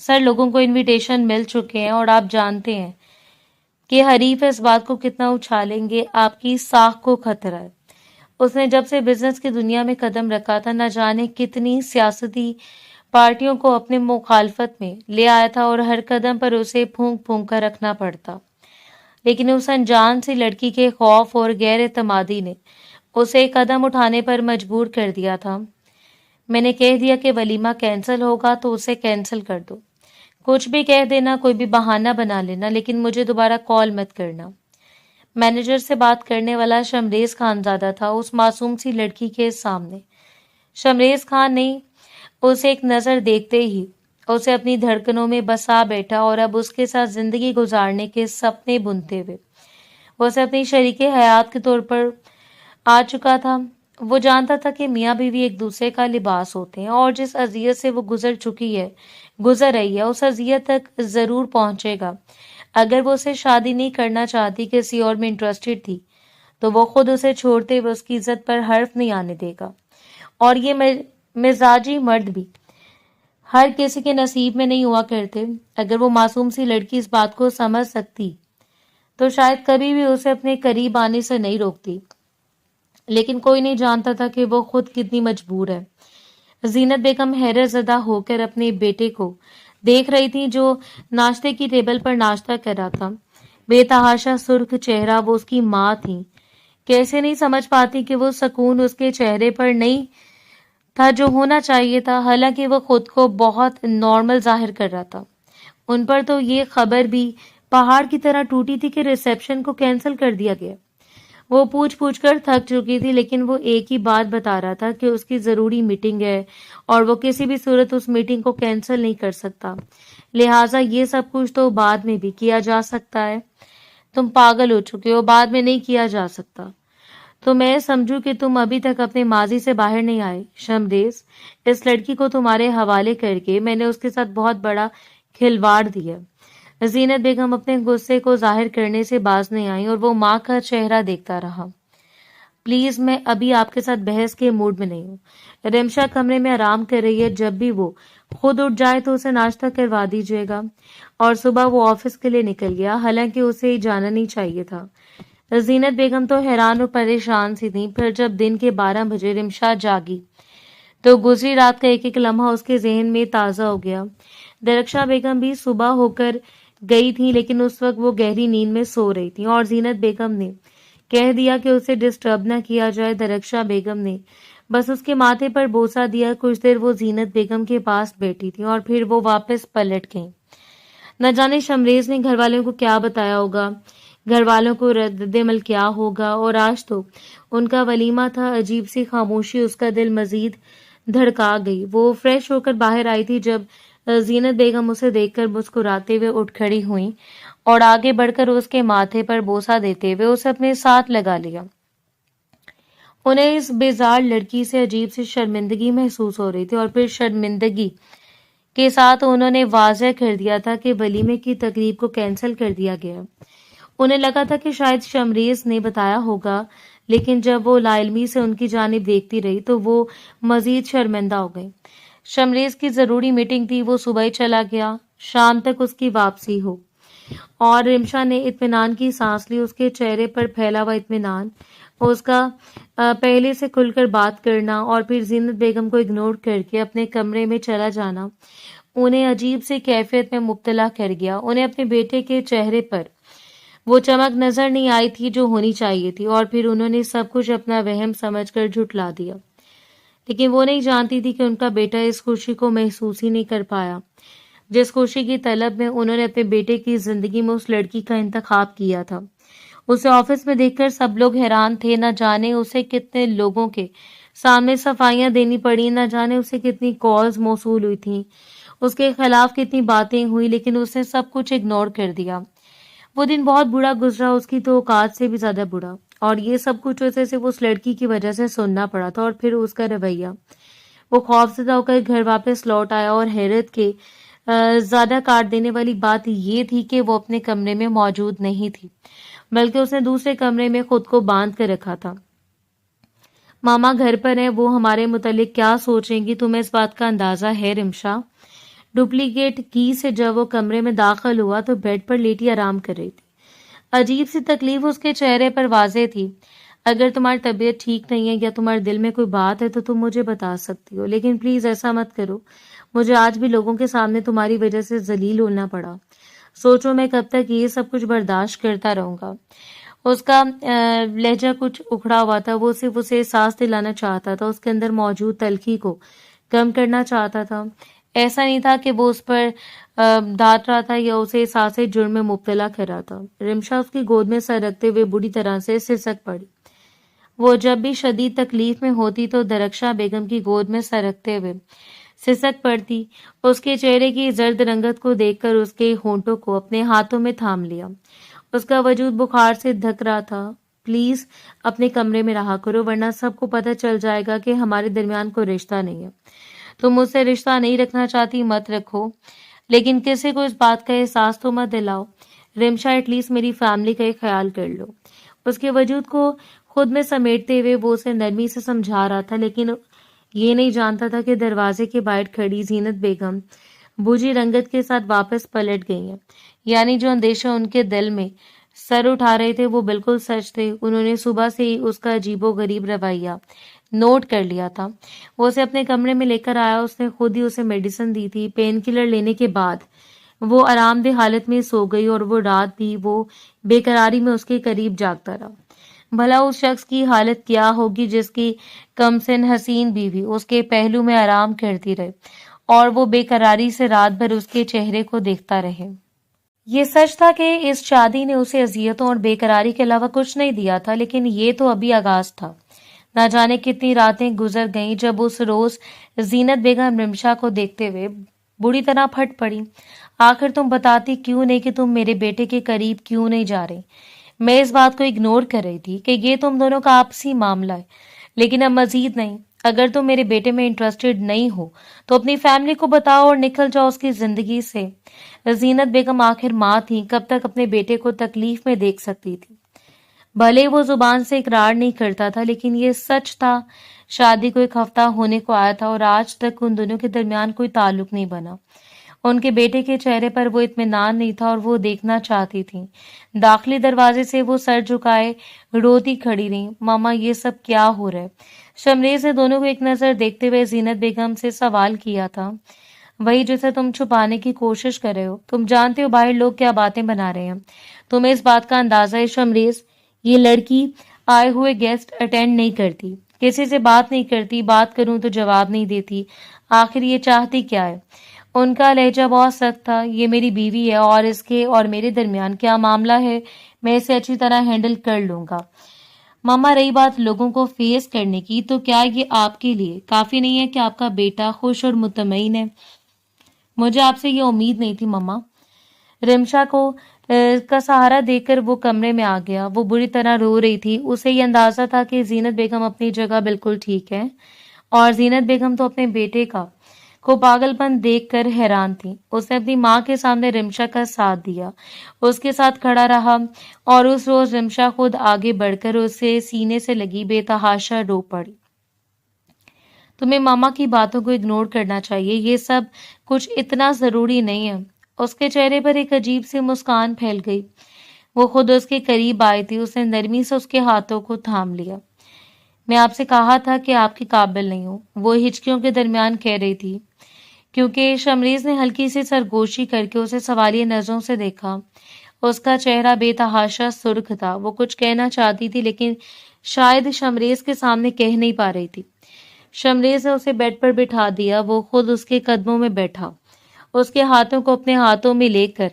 सर, लोगों को इनविटेशन मिल चुके हैं, और आप जानते हैं कि हरीफ इस बात को कितना उछालेंगे, आपकी साख को खतरा है। उसने जब से बिजनेस की दुनिया में कदम रखा था, न जाने कितनी सियासती पार्टियों को अपने मुखालफत में ले आया था, और हर कदम पर उसे फूंक फूंक कर रखना पड़ता। लेकिन उस अनजान सी लड़की के खौफ और गैर एतमादी ने उसे एक कदम उठाने पर मजबूर कर दिया था। मैंने कह दिया कि वलीमा कैंसिल होगा तो उसे कैंसिल कर दो। कुछ भी कह देना, कोई भी बहाना बना लेना, लेकिन मुझे दोबारा कॉल मत करना। मैनेजर से बात करने वाला शमरेज खानजादा था। उस मासूम सी लड़की के सामने शमरेज खान ने उसे एक नजर देखते ही उसे अपनी धड़कनों में बसा बैठा, और अब उसके साथ जिंदगी गुजारने के सपने बुनते हुए वो उसे अपनी शरीके हयात के तौर पर आ चुका था। वो जानता था कि मियाँ बीवी एक दूसरे का लिबास होते हैं, और जिस अजियत से वो गुजर रही है, उस अजियत तक जरूर पहुंचेगा। अगर वो उसे शादी नहीं करना चाहती, किसी और में इंटरेस्टेड थी, तो वो खुद उसे छोड़ते हुए उसकी इज्जत पर हर्फ नहीं आने देगा। और ये मिजाजी मर्द भी हर किसी के नसीब में नहीं हुआ करते। अगर वो मासूम सी लड़की इस बात को समझ सकती, तो शायद कभी भी उसे अपने करीब आने से नहीं रोकती। लेकिन कोई नहीं जानता था कि वो खुद कितनी मजबूर है। जीनत बेगम हैरत ज़दा होकर अपने बेटे को देख रही थी, जो नाश्ते की टेबल पर नाश्ता कर रहा था। बेतहाशा सुर्ख चेहरा, वो उसकी माँ थी। कैसे नहीं समझ पाती कि वो सुकून उसके चेहरे पर नहीं था जो होना चाहिए था। हालांकि वो खुद को बहुत नॉर्मल जाहिर कर रहा था। उन पर तो ये खबर भी पहाड़ की तरह टूटी थी कि रिसेप्शन को कैंसिल कर दिया गया। वो पूछ पूछ कर थक चुकी थी, लेकिन वो एक ही बात बता रहा था कि उसकी जरूरी मीटिंग है और वो किसी भी सूरत उस मीटिंग को कैंसिल नहीं कर सकता, लिहाजा ये सब कुछ तो बाद में भी किया जा सकता है। तुम पागल हो चुके हो, बाद में नहीं किया जा सकता। तो मैं समझू कि तुम अभी तक अपने माजी से बाहर नहीं आए। शमरेज, इस लड़की को तुम्हारे हवाले करके मैंने उसके साथ बहुत बड़ा खिलवाड़ दिया। जीनत बेगम अपने गुस्से को जाहिर करने से बाज नहीं आई और वो माँ का चेहरा देखता रहा। प्लीज, मैं अभी आपके साथ बहस के मूड में नहीं हूँ। रिमशा कमरे में आराम कर रही है, जब भी वो खुद उठ जाए तो उसे नाश्ता करवा दीजिएगा। और सुबह वो ऑफिस के लिए निकल गया, हालांकि उसे जाना नहीं चाहिए था। जीनत बेगम तो हैरान और परेशान सी थी। फिर जब दिन के 12 बजे रिमशा जागी तो गुजरी रात का एक एक लम्हा उसके जहन में ताजा हो गया। दरक्षा बेगम भी सुबह होकर गई थी, लेकिन उस वक्त वो गहरी नींद में सो रही थी और जीनत बेगम ने कह दिया कि उसे डिस्टर्ब न किया जाए। दरक्षा बेगम ने बस उसके माथे पर बोसा दिया। कुछ देर वो जीनत बेगम के पास बैठी थी और फिर वो वापस पलट गई। न जाने शमरेज ने घर वालों को क्या बताया होगा, घर वालों को रद्दमल क्या होगा। और आज तो उनका वलीमा था। अजीब सी खामोशी उसका दिल मजीद धड़का गई। वो फ्रेश होकर बाहर आई थी जब जीनत बेगम उसे देखकर मुस्कुराते हुए उठ खड़ी हुई और आगे बढ़कर उसके माथे पर बोसा देते हुए उसे अपने साथ लगा लिया। उन्हें इस बेजार लड़की से अजीब सी शर्मिंदगी महसूस हो रही थी और फिर शर्मिंदगी के साथ उन्होंने वाज़ेह कर दिया था कि वलीमे की तकरीब को कैंसिल कर दिया गया। उन्हें लगा था कि शायद शमरेज ने बताया होगा, लेकिन जब वो लाइलमी से उनकी जानिब देखती रही तो वो मजीद शर्मिंदा हो गई। शमरेज की जरूरी मीटिंग थी, वो सुबह ही चला गया, शाम तक उसकी वापसी हो। और रिमशा ने इत्मीनान की सांस ली। उसके चेहरे पर फैला हुआ इत्मीनान, उसका पहले से खुलकर बात करना और फिर जीनत बेगम को इग्नोर करके अपने कमरे में चला जाना उन्हें अजीब सी कैफियत में मुब्तला कर गया। उन्हें अपने बेटे के चेहरे पर वो चमक नजर नहीं आई थी जो होनी चाहिए थी, और फिर उन्होंने सब कुछ अपना वहम समझकर झुठला दिया। लेकिन वो नहीं जानती थी कि उनका बेटा इस खुशी को महसूस ही नहीं कर पाया जिस खुशी की तलब में उन्होंने अपने बेटे की जिंदगी में उस लड़की का इंतखाब किया था। उसे ऑफिस में देखकर सब लोग हैरान थे। न जाने उसे कितने लोगों के सामने सफाइयां देनी पड़ी, न जाने उसे कितनी कॉल्स मौसूल हुई थी, उसके खिलाफ कितनी बातें हुई, लेकिन उसने सब कुछ इग्नोर कर दिया। वो दिन बहुत बुरा गुजरा, उसकी तो औकात से भी ज्यादा बुरा। और ये सब कुछ उसे सिर्फ उस लड़की की वजह से सुनना पड़ा था। और फिर उसका रवैया। वो खौफजदा होकर घर वापस लौट आया और हैरत के ज्यादा काट देने वाली बात ये थी कि वो अपने कमरे में मौजूद नहीं थी, बल्कि उसने दूसरे कमरे में खुद को बांध कर रखा था। मामा घर पर हैं, वो हमारे मुतालिक क्या सोचेंगी, तुम्हें इस बात का अंदाजा है रिमशा? डुप्लीकेट की से जब वो कमरे में दाखिल हुआ तो बेड पर लेटी आराम कर रही थी। अजीब सी तकलीफ उसके चेहरे पर वाज़ेह थी। अगर तुम्हारी तबीयत ठीक नहीं है या तुम्हारे दिल में कोई बात है तो तुम मुझे बता सकती हो, लेकिन प्लीज ऐसा मत करो। मुझे आज भी लोगों के सामने तुम्हारी वजह से जलील होना पड़ा। सोचो मैं कब तक ये सब कुछ बर्दाश्त करता रहूंगा। उसका लहजा कुछ उखड़ा हुआ था। वो सिर्फ उसे सांस दिलाना चाहता था, उसके अंदर मौजूद तलखी को कम करना चाहता था। ऐसा नहीं था कि वो उस पर डांट रहा था या उसे सांसे जुर्म में मुब्तला कर रहा था। रिमशा उसकी गोद में सर रखते हुए बुरी तरह से सिसक पड़ी। वो जब भी शदीद तकलीफ में होती तो दरक्षा बेगम की गोद में सर रखते हुए सिसक पड़ती। उसके चेहरे की जर्द रंगत को देखकर उसके होंठों को अपने हाथों में थाम लिया। उसका वजूद बुखार से धक रहा था। प्लीज अपने कमरे में रहा करो, वरना सबको पता चल जाएगा कि हमारे दरमियान कोई रिश्ता नहीं है। तुम मुझसे रिश्ता नहीं रखना चाहती, मत रखो, लेकिन किसी को इस बात का एहसास तो मत दिलाओ। रिमशा, एटलीस्ट मेरी फैमिली का एक ख्याल कर लो। उसके वजूद को खुद में समेटते हुए वो उसे नरमी से समझा रहा था, लेकिन ये नहीं जानता था कि दरवाजे के बाहर खड़ी जीनत बेगम बूझी रंगत के साथ वापस पलट गई है। यानी जो अंदेशा उनके दिल में सर उठा रहे थे वो बिल्कुल सच थे। उन्होंने सुबह से ही उसका अजीबो गरीब रवैया नोट कर लिया था। वो उसे अपने कमरे में लेकर आया, उसने खुद ही उसे मेडिसिन दी थी। पेन किलर लेने के बाद वो आरामदेह हालत में सो गई और वो रात भी वो बेकरारी में उसके करीब जागता रहा। भला उस शख्स की हालत क्या होगी जिसकी कमसिन हसीन बीवी उसके पहलू में आराम करती रहे और वो बेकरारी से रात भर उसके चेहरे को देखता रहे। یہ سچ تھا کہ اس شادی نے اسے اذیتوں اور بےقراری کے علاوہ کچھ نہیں دیا تھا، لیکن یہ تو ابھی آغاز تھا۔ نہ جانے کتنی راتیں گزر گئیں جب اس روز زینت بیگم رمشا کو دیکھتے ہوئے بری طرح پھٹ پڑی۔ آخر تم بتاتی کیوں نہیں کہ تم میرے بیٹے کے قریب کیوں نہیں جا رہی؟ میں اس بات کو اگنور کر رہی تھی کہ یہ تم دونوں کا آپسی معاملہ ہے، لیکن اب مزید نہیں۔ اگر تم میرے بیٹے میں انٹرسٹڈ نہیں ہو تو اپنی فیملی کو بتاؤ اور نکل جاؤ اس کی زندگی سے۔ زینت بیگم آخر ماں تھی، کب تک اپنے بیٹے کو تکلیف میں دیکھ سکتی تھی؟ بھلے وہ زبان سے اقرار نہیں کرتا تھا، لیکن یہ سچ تھا۔ شادی کو ایک ہفتہ ہونے کو آیا تھا اور آج تک ان دونوں کے درمیان کوئی تعلق نہیں بنا۔ ان کے بیٹے کے چہرے پر وہ اطمینان نہیں تھا اور وہ دیکھنا چاہتی تھی۔ داخلی دروازے سے وہ سر جھکائے روتی کھڑی رہی۔ ماما یہ سب کیا ہو رہا ہے؟ شمریز نے دونوں کو ایک نظر دیکھتے ہوئے زینت بیگم سے سوال کیا تھا۔ وہی جسے تم چھپانے کی کوشش کر رہے ہو۔ تم جانتے ہو باہر لوگ کیا باتیں بنا رہے ہیں۔ تمہیں اس بات کا اندازہ ہے شمریز؟ یہ لڑکی آئے ہوئے گیسٹ اٹینڈ نہیں کرتی، کسی سے بات نہیں کرتی، بات کروں تو جواب نہیں دیتی۔ آخر یہ چاہتی کیا ہے؟ ان کا لہجہ بہت سخت تھا۔ یہ میری بیوی ہے اور اس کے اور میرے درمیان کیا معاملہ ہے میں اسے اچھی طرح ہینڈل کر لوں گا۔ ماما رہی بات لوگوں کو فیس کرنے کی، تو کیا یہ آپ کے لیے کافی نہیں ہے کہ آپ کا بیٹا خوش اور مطمئن ہے؟ مجھے آپ سے یہ امید نہیں تھی ماما۔ رمشا کو کا سہارا دے کر وہ کمرے میں آ گیا۔ وہ بری طرح رو رہی تھی۔ اسے یہ اندازہ تھا کہ زینت بیگم اپنی جگہ بالکل ٹھیک ہے اور زینت بیگم تو اپنے بیٹے کو پاگل پن دیکھ کر حیران تھی۔ اس نے اپنی ماں کے سامنے رمشا کا ساتھ دیا، اس کے ساتھ کھڑا رہا اور اس روز رمشا خود آگے بڑھ کر اسے سینے سے لگی بے تحاشا رو پڑی۔ تمہیں ماما کی باتوں کو اگنور کرنا چاہیے، یہ سب کچھ اتنا ضروری نہیں ہے۔ اس کے چہرے پر ایک عجیب سی مسکان پھیل گئی۔ وہ خود اس کے قریب آئی تھی، اس نے نرمی سے اس کے ہاتھوں کو تھام لیا۔ میں آپ سے کہا تھا کہ آپ کے قابل نہیں ہوں، وہ ہچکیوں کے درمیان کہہ رہی تھی، کیونکہ شمریز نے ہلکی سی سرگوشی کر کے اسے سوالیہ نظروں سے دیکھا۔ اس کا چہرہ بے تحاشا سرخ تھا۔ وہ کچھ کہنا چاہتی تھی لیکن شاید شمریز کے سامنے کہہ نہیں پا رہی تھی۔ شمریز نے اسے بیڈ پر بٹھا دیا۔ وہ خود اس کے قدموں میں بیٹھا، اس کے ہاتھوں کو اپنے ہاتھوں میں لے کر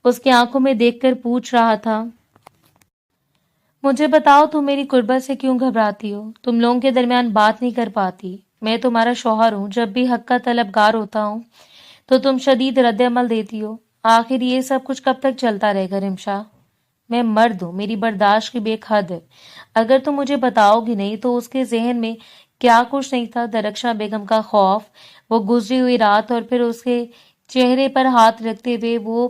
اس کی آنکھوں میں دیکھ کر پوچھ رہا تھا، مجھے بتاؤ تم میری قربت سے کیوں گھبراتی ہو؟ تم لوگوں کے درمیان بات نہیں کر پاتی؟ میں تمہارا شوہر ہوں، جب بھی حق کا طلبگار ہوتا ہوں تو تم شدید رد عمل دیتی ہو۔ آخر یہ سب کچھ کب تک چلتا رہے گا رمشا؟ میں مرد ہوں، میری برداشت کی بے حد ہے۔ اگر تم مجھے بتاؤ گی نہیں تو اس کے ذہن میں کیا کچھ نہیں تھا، درخشاں بیگم کا خوف، وہ گزری ہوئی رات اور پھر اس کے چہرے پر ہاتھ رکھتے ہوئے وہ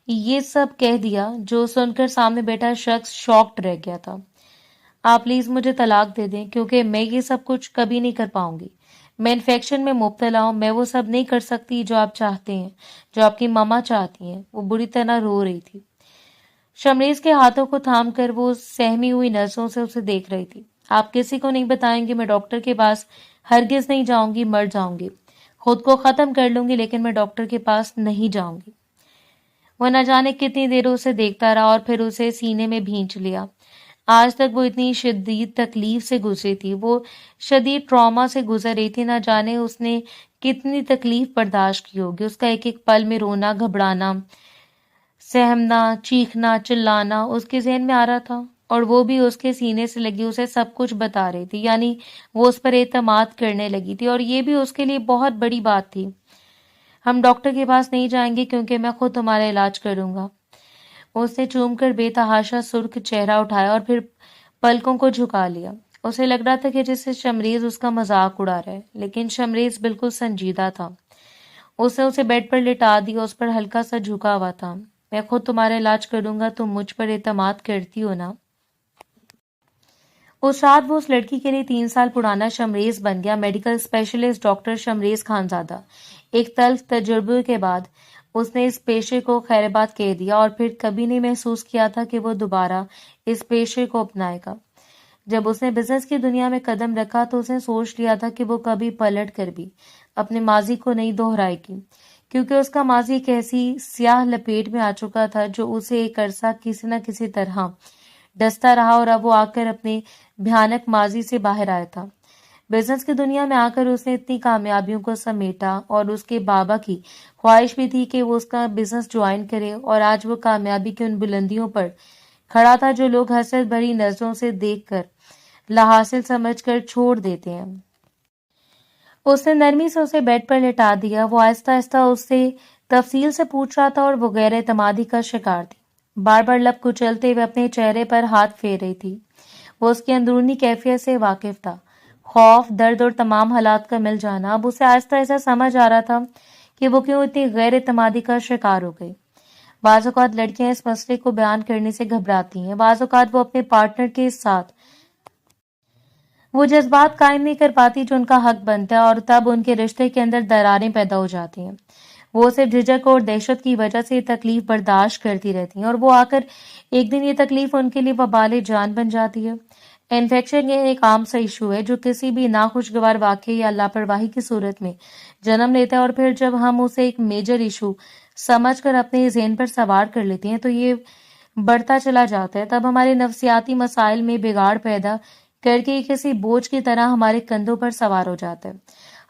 یہ سب کہہ دیا جو سن کر سامنے بیٹھا شخص شاکڈ رہ گیا تھا۔ آپ پلیز مجھے طلاق دے دیں کیونکہ میں یہ سب کچھ کبھی نہیں کر پاؤں گی۔ میں انفیکشن میں مبتلا ہوں، میں وہ سب نہیں کر سکتی جو آپ چاہتے ہیں، جو آپ کی ماما چاہتی ہیں۔ وہ بری طرح رو رہی تھی۔ شمریز کے ہاتھوں کو تھام کر وہ سہمی ہوئی نظروں سے اسے دیکھ رہی تھی۔ آپ کسی کو نہیں بتائیں گے؟ میں ڈاکٹر کے پاس ہرگز نہیں جاؤں گی، مر جاؤں گی، خود کو ختم کر لوں گی، لیکن میں ڈاکٹر کے پاس نہیں جاؤں گی۔ وہ نہ جانے کتنی دیر اسے دیکھتا رہا اور پھر اسے سینے میں بھینچ لیا۔ آج تک وہ اتنی شدید تکلیف سے گزری تھی، وہ شدید ٹراما سے گزر رہی تھی، نہ جانے اس نے کتنی تکلیف برداشت کی ہوگی۔ اس کا ایک ایک پل میں رونا، گھبرانا، سہمنا، چیخنا، چلانا اس کے ذہن میں آ رہا تھا، اور وہ بھی اس کے سینے سے لگی اسے سب کچھ بتا رہی تھی، یعنی وہ اس پر اعتماد کرنے لگی تھی، اور یہ بھی اس کے لیے بہت بڑی بات تھی۔ ہم ڈاکٹر کے پاس نہیں جائیں گے کیونکہ میں خود تمہارا علاج کروں گا۔ اس نے چوم کر بے تحاشا سرخ چہرہ اٹھایا اور پھر پلکوں کو جھکا لیا۔ اسے لگ رہا تھا کہ جیسے شمریز اس کا مذاق اڑا رہا ہے، لیکن شمریز بالکل سنجیدہ تھا۔ اس نے اسے بیڈ پر لٹا دیا، اس پر ہلکا سا جھکا ہوا تھا۔ میں خود تمہارا علاج کروں گا، تم مجھ پر اعتماد کرتی ہو نا؟ اس رات وہ اس لڑکی کے لیے 3 سال پرانا شمریز بن گیا، میڈیکل اسپیشلسٹ ڈاکٹر شمریز خانزادہ۔ ایک تلخ تجربے کے بعد اس نے اس پیشے کو خیر بات کہہ دیا اور پھر کبھی نہیں محسوس کیا تھا کہ وہ دوبارہ اس پیشے کو اپنائے گا۔ جب اس نے بزنس کی دنیا میں قدم رکھا تو اس نے سوچ لیا تھا کہ وہ کبھی پلٹ کر بھی اپنے ماضی کو نہیں دہرائے گی، کیونکہ اس کا ماضی ایک ایسی سیاہ لپیٹ میں آ چکا تھا جو اسے ایک عرصہ کسی نہ کسی طرح ڈستا رہا، اور اب وہ آ کر اپنے بھیانک ماضی سے باہر آیا تھا۔ بزنس کی دنیا میں آ کر اس نے اتنی کامیابیوں کو سمیٹا اور اس کے بابا کی خواہش بھی تھی کہ وہ اس کا بزنس جوائن کرے، اور آج وہ کامیابی کی ان بلندیوں پر کھڑا تھا جو لوگ حسرت بھری نظروں سے دیکھ کر لاحاصل سمجھ کر چھوڑ دیتے ہیں۔ اس نے نرمی سے اسے بیڈ پر لٹا دیا۔ وہ آہستہ آہستہ اس سے تفصیل سے پوچھ رہا تھا اور وہ غیر اعتمادی کا شکار تھی، بار بار لب کچلتے ہوئے اپنے چہرے پر ہاتھ پھیر رہی تھی۔ وہ اس کی اندرونی کیفیت سے واقف تھا، خوف، درد اور تمام حالات کا مل جانا۔ اب اسے آہستہ آہستہ سمجھ آ رہا تھا کہ وہ کیوں اتنی غیر اعتمادی کا شکار ہو گئی۔ بعض اوقات لڑکیاں اس مسئلے کو بیان کرنے سے گھبراتی ہیں، بعض اوقات وہ اپنے پارٹنر کے ساتھ وہ جذبات قائم نہیں کر پاتی جو ان کا حق بنتا ہے، اور تب ان کے رشتے کے اندر دراریں پیدا ہو جاتی ہیں۔ وہ صرف جھجک اور دہشت کی وجہ سے یہ تکلیف برداشت کرتی رہتی ہیں، اور وہ آ کر ایک دن یہ تکلیف ان کے لیے وبال جان بن جاتی ہے۔ انفیکشن یہ ایک عام سا ایشو ہے جو کسی بھی ناخوشگوار واقعے یا لاپرواہی کی صورت میں جنم لیتا ہے، اور پھر جب ہم اسے ایک میجر ایشو سمجھ کر اپنے ذہن پر سوار کر لیتے ہیں تو یہ بڑھتا چلا جاتا ہے۔ تب ہمارے نفسیاتی مسائل میں بگاڑ پیدا کر کے کسی بوجھ کی طرح ہمارے کندھوں پر سوار ہو جاتا ہے۔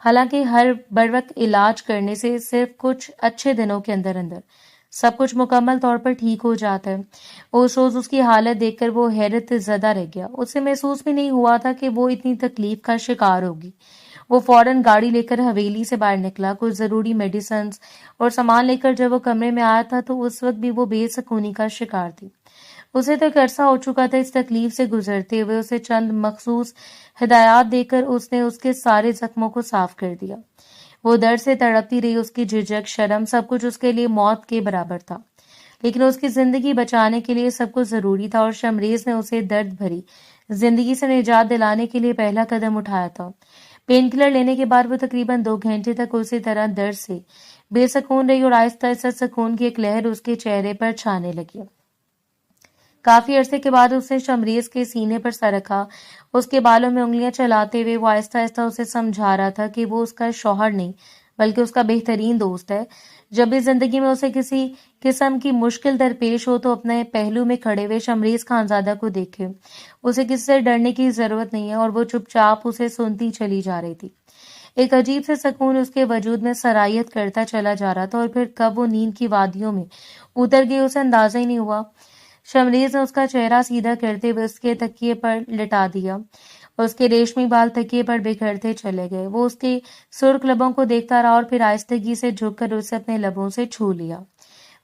حالانکہ ہر بروقت علاج کرنے سے صرف کچھ اچھے دنوں کے اندر سب کچھ مکمل طور پر ٹھیک ہو جاتا ہے۔ اس روز اس کی حالت دیکھ کر وہ حیرت زدہ رہ گیا۔ اسے محسوس بھی نہیں ہوا تھا کہ وہ اتنی تکلیف کا شکار ہوگی۔ وہ فوراً گاڑی لے کر حویلی سے باہر نکلا، کچھ ضروری میڈیسنز اور سامان لے کر جب وہ کمرے میں آیا تھا تو اس وقت بھی وہ بے سکونی کا شکار تھی۔ اسے تو ایک عرصہ ہو چکا تھا اس تکلیف سے گزرتے ہوئے۔ اسے چند مخصوص ہدایات دے کر اس نے اس کے سارے زخموں کو صاف کر دیا۔ وہ درد سے تڑپتی رہی، اس کی جھجک، شرم، سب کچھ اس کے لیے موت کے برابر تھا، لیکن اس کی زندگی بچانے کے لیے سب کچھ ضروری تھا، اور شمریز نے اسے درد بھری زندگی سے نجات دلانے کے لیے پہلا قدم اٹھایا تھا۔ پین کلر لینے کے بعد وہ تقریباً 2 گھنٹے تک اسی طرح درد سے بے سکون رہی، اور آہستہ آہستہ سکون کی ایک لہر اس کے چہرے پر چھانے لگی۔ کافی عرصے کے بعد اس نے شمریز کے سینے پر سر رکھا، اس کے بالوں میں انگلیاں چلاتے ہوئے وہ آہستہ آہستہ اسے سمجھا رہا تھا کہ وہ اس کا شوہر نہیں بلکہ اس کا بہترین دوست ہے۔ جب بھی زندگی میں اسے کسی قسم کی مشکل درپیش ہو تو اپنے پہلو میں کھڑے ہوئے شمریز خانزادہ کو دیکھے۔ اسے کسی سے ڈرنے کی ضرورت نہیں ہے، اور وہ چپ چاپ اسے سنتی چلی جا رہی تھی۔ ایک عجیب سے سکون اس کے وجود میں سرایت کرتا چلا جا رہا تھا، اور پھر کب وہ نیند کی وادیوں میں اتر گئی اسے اندازہ ہی نہیں ہوا۔ شمریز نے اس کا چہرہ سیدھا کرتے ہوئے اس کے تکیے پر لٹا دیا، اور اس کے ریشمی بال تکیے پر بکھرتے چلے گئے۔ وہ اس کے سرخ لبوں کو دیکھتا رہا اور پھر آہستگی سے جھک کر اسے اپنے لبوں سے چھو لیا۔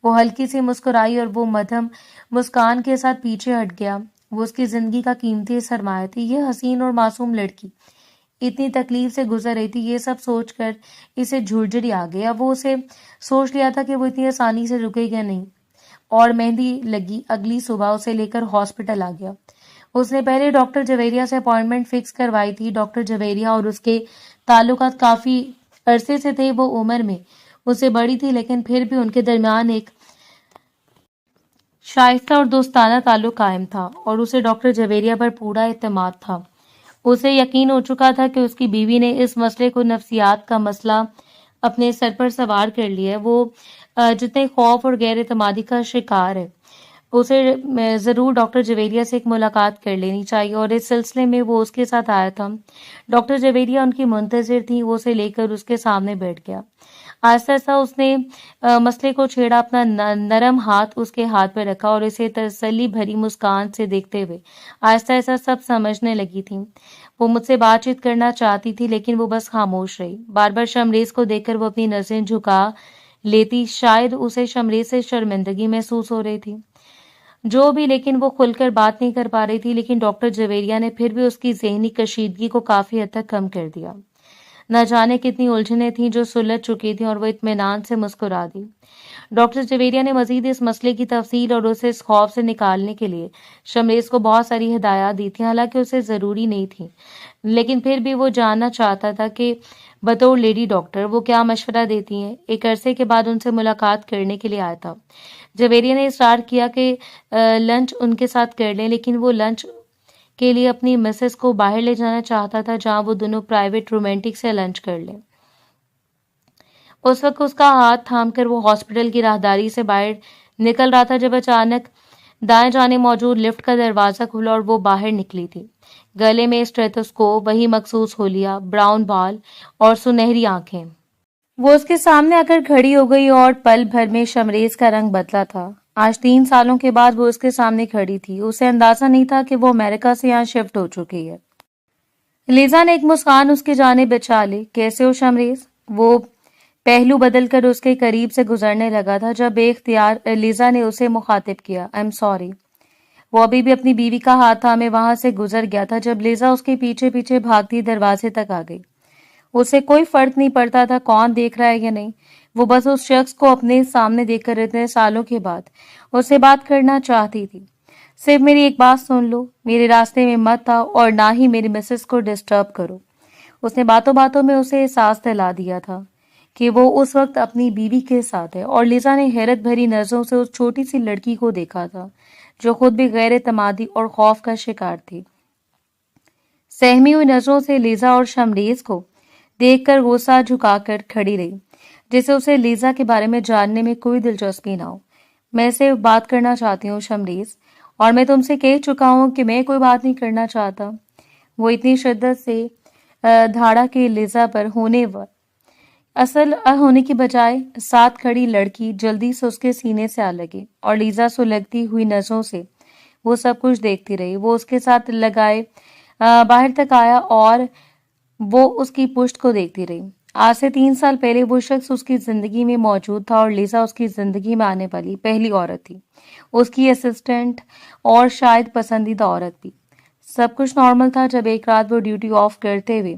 وہ ہلکی سی مسکرائی اور وہ مدھم مسکان کے ساتھ پیچھے ہٹ گیا۔ وہ اس کی زندگی کا قیمتی سرمایہ تھی، یہ حسین اور معصوم لڑکی اتنی تکلیف سے گزر رہی تھی۔ یہ سب سوچ کر اسے جھرجھری آ گئی۔ اب وہ اسے سوچ لیا تھا کہ وہ اتنی آسانی سے رکے گا نہیں، اور مہندی لگی اگلی صبح اسے لے کر ہاسپٹل آ گیا۔ اس نے پہلے ڈاکٹر جویریہ سے اپائنٹمنٹ فکس کروائی تھی۔ ڈاکٹر جویریہ اور اس کے تعلقات کافی عرصے سے تھے۔ وہ عمر میں اس سے بڑی تھی، لیکن پھر بھی ان کے درمیان ایک شائستہ اور دوستانہ تعلق قائم تھا، اور اسے ڈاکٹر جویریہ پر پورا اعتماد تھا۔ اسے یقین ہو چکا تھا کہ اس کی بیوی نے اس مسئلے کو نفسیات کا مسئلہ اپنے سر پر سوار کر لیا ہے۔ وہ جتنے خوف اور غیر اعتمادی کا شکار ہے، اسے ضرور ڈاکٹر جویریہ سے ایک ملاقات کر لینی چاہیے، اور اس سلسلے میں وہ اس کے ساتھ آیا تھا۔ ڈاکٹر جویریہ ان کی منتظر تھی۔ وہ اسے لے کر اس کے سامنے بیٹھ گیا۔ آہستہ آہستہ اس نے مسئلے کو چھیڑا، اپنا نرم ہاتھ اس کے ہاتھ پہ رکھا اور اسے تسلی بھری مسکان سے دیکھتے ہوئے آہستہ آہستہ سب سمجھنے لگی تھی۔ وہ مجھ سے بات چیت کرنا چاہتی تھی، لیکن وہ بس خاموش رہی۔ بار بار شمریز کو دیکھ کر وہ اپنی نظریں جھکا لیتی، شاید اسے شمریز سے شرمندگی محسوس ہو رہی تھی، جو بھی، لیکن وہ کھل کر بات نہیں کر پا رہی تھی۔ لیکن ڈاکٹر جویریہ نے پھر بھی اس کی ذہنی کشیدگی کو کافی حد تک کم کر دیا۔ نہ جانے کتنی الجھنیں تھیں جو سلجھ چکی تھیں، اور وہ اطمینان سے مسکرا دی۔ ڈاکٹر جویریہ نے مزید اس مسئلے کی تفصیل اور اسے اس خوف سے نکالنے کے لیے شمریز کو بہت ساری ہدایات دی تھیں، حالانکہ اسے ضروری نہیں تھی، لیکن پھر بھی وہ جاننا چاہتا تھا کہ بطور لیڈی ڈاکٹر وہ کیا مشورہ دیتی ہیں۔ ایک عرصے کے بعد ان سے ملاقات کرنے کے لیے آیا تھا۔ جویریہ نے اصرار کیا کہ لنچ ان کے ساتھ کر لیں، لیکن وہ لنچ کے لیے اپنی مسز کو باہر لے جانا چاہتا تھا، جہاں وہ دونوں پرائیویٹ رومانٹک سے لنچ کر لیں۔ اس وقت اس کا ہاتھ تھام کر وہ ہاسپٹل کی راہداری سے باہر نکل رہا تھا جب اچانک दाएं जाने मौजूद लिफ्ट का दरवाजा खुला और वो बाहर निकली थी। गले में स्टेथोस्कोप, वही मखसूस होलिया, ब्राउन बाल और सुनहरी आंखें। वो उसके सामने आकर खड़ी हो गई और पल भर में शमरेज का रंग बदला था। आज 3 सालों के बाद वो उसके सामने खड़ी थी। उसे अंदाजा नहीं था कि वो अमेरिका से यहाँ शिफ्ट हो चुकी है। लीजा ने एक मुस्कान उसकी जानिब बचा ली। कैसे हो शमरेज? वो पहलू बदलकर उसके करीब से गुजरने लगा था जब बेख्तियार लीजा ने उसे मुखातिब किया। I am sorry. वो अभी भी अपनी बीवी का हाथ थामे वहां से गुजर गया था जब लीजा उसके पीछे पीछे भागती दरवाजे तक आ गई। उसे कोई फर्क नहीं पड़ता था कौन देख रहा है या नहीं। वो बस उस शख्स को अपने सामने देखकर इतने सालों के बाद उससे बात करना चाहती थी। सिर्फ मेरी एक बात सुन लो, मेरे रास्ते में मत आओ और ना ही मेरी मिसेस को डिस्टर्ब करो। उसने बातों बातों में उसे एहसास दिला दिया था कि वो उस वक्त अपनी बीवी के साथ है, और लीजा ने हैरत भरी नजरों से उस छोटी सी लड़की को देखा था जो खुद भी गैर एतमादी और खौफ का शिकार थी। सहमी हुई नजरों से लीजा और शमरेज को देखकर गुस्सा झुकाकर खड़ी रही, जिसे उसे लीजा के बारे में जानने में कोई दिलचस्पी ना हो। मैं इससे बात करना चाहती हूँ शमरेज, और मैं तुमसे कह चुका हूँ कि मैं कोई बात नहीं करना चाहता। वो इतनी शिद्दत से धाड़ा के लीजा पर असल होने की बजाय साथ खड़ी लड़की जल्दी से उसके सीने से आ लगी और लीजा सुलगती हुई नजरों से वो सब कुछ देखती रही। वो उसके साथ लगाए बाहर तक आया और वो उसकी पुश्त को देखती रही। आज से 3 साल पहले वो शख्स उसकी जिंदगी में मौजूद था और लीजा उसकी जिंदगी में आने वाली पहली औरत थी, उसकी असिस्टेंट और शायद पसंदीदा औरत भी। सब कुछ नॉर्मल था जब एक रात वो ड्यूटी ऑफ करते हुए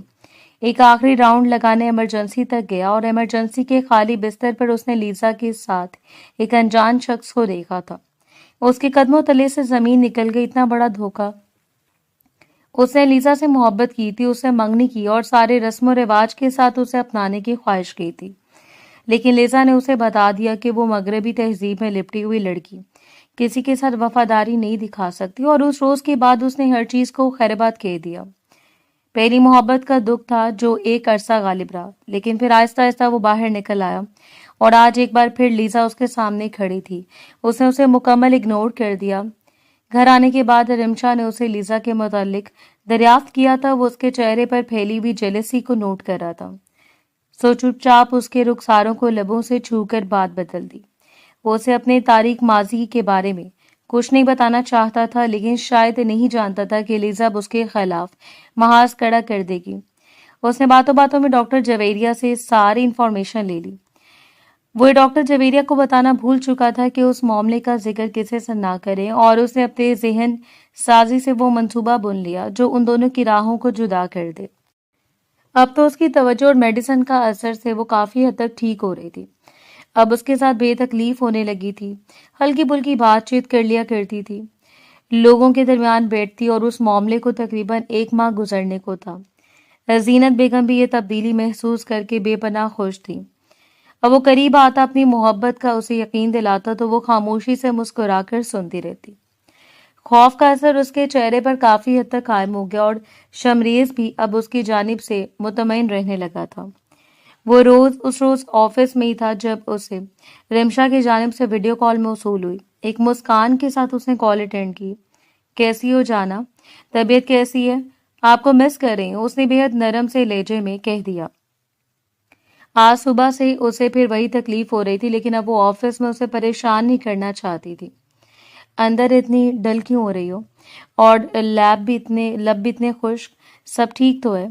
एक आखिरी राउंड लगाने इमरजेंसी तक गया और इमरजेंसी के खाली बिस्तर पर उसने लीजा के साथ एक अनजान शख्स को देखा था। उसके कदमों तले से जमीन निकल गई। इतना बड़ा धोखा। उसने लीजा से मोहब्बत की थी, उससे मंगनी की और सारे रस्म और रिवाज के साथ उसे अपनाने की ख्वाहिश की थी, लेकिन लीजा ने उसे बता दिया कि वो मगरबी तहजीब में लिपटी हुई लड़की किसी के साथ वफादारी नहीं दिखा सकती, और उस रोज के बाद उसने हर चीज को खैरबाद कह दिया। पहली मोहब्बत का दुख था जो एक अरसा गालिब रहा, लेकिन फिर आहिस्ता आहिस्ता वो बाहर निकल आया और आज एक बार फिर लीजा उसके सामने खड़ी थी। उसने उसे मुकम्मल इग्नोर कर दिया। घर आने के बाद रिमशा ने उसे लीजा के मुतालिक दरियाफ्त किया था। वो उसके चेहरे पर फैली हुई जेलसी को नोट कर रहा था, सो चुपचाप उसके रुखसारों को लबों से छूकर बात बदल दी। वो उसे अपने तारीख माजी के बारे में कुछ नहीं बताना चाहता था, लेकिन शायद नहीं जानता था कि लीजा उसके खिलाफ महाज कड़ा कर देगी। उसने बातों बातों में डॉक्टर जवेरिया से सारी इंफॉर्मेशन ले ली। वो डॉक्टर जवेरिया को बताना भूल चुका था कि उस मामले का जिक्र किसी से ना करें, और उसने अपने जहन साजी से वो मंसूबा बुन लिया जो उन दोनों की राहों को जुदा कर दे। अब तो उसकी तवज्जो और मेडिसिन का असर से वो काफी हद तक ठीक हो रही थी। अब उसके साथ बेतकलीफ होने लगी थी, हल्की फुल्की बातचीत कर लिया करती थी, लोगों के दरमियान बैठती, और उस मामले को तकरीबन 1 माह गुजरने को था। जीनत बेगम भी ये तब्दीली महसूस करके बेपनाह खुश थी। अब वो करीब आता, अपनी मोहब्बत का उसे यकीन दिलाता, तो वो खामोशी से मुस्कुराकर सुनती रहती। खौफ का असर उसके चेहरे पर काफी हद तक कायम हो गया और शमरेज भी अब उसकी जानिब से मुतमईन रहने लगा था। वो उस रोज ऑफिस में ही था जब उसे रिमशा की जानिब से वीडियो कॉल में वसूल हुई। एक मुस्कान के साथ उसने कॉल अटेंड की। कैसी हो जाना? तबीयत कैसी है? आपको मिस कर रही हूँ, उसने बेहद नरम से लहजे में कह दिया। आज सुबह से उसे फिर वही तकलीफ हो रही थी, लेकिन अब वो ऑफिस में उसे परेशान नहीं करना चाहती थी। अंदर इतनी डल क्यों हो रही हो? और लब भी इतने खुश्क, सब ठीक तो है?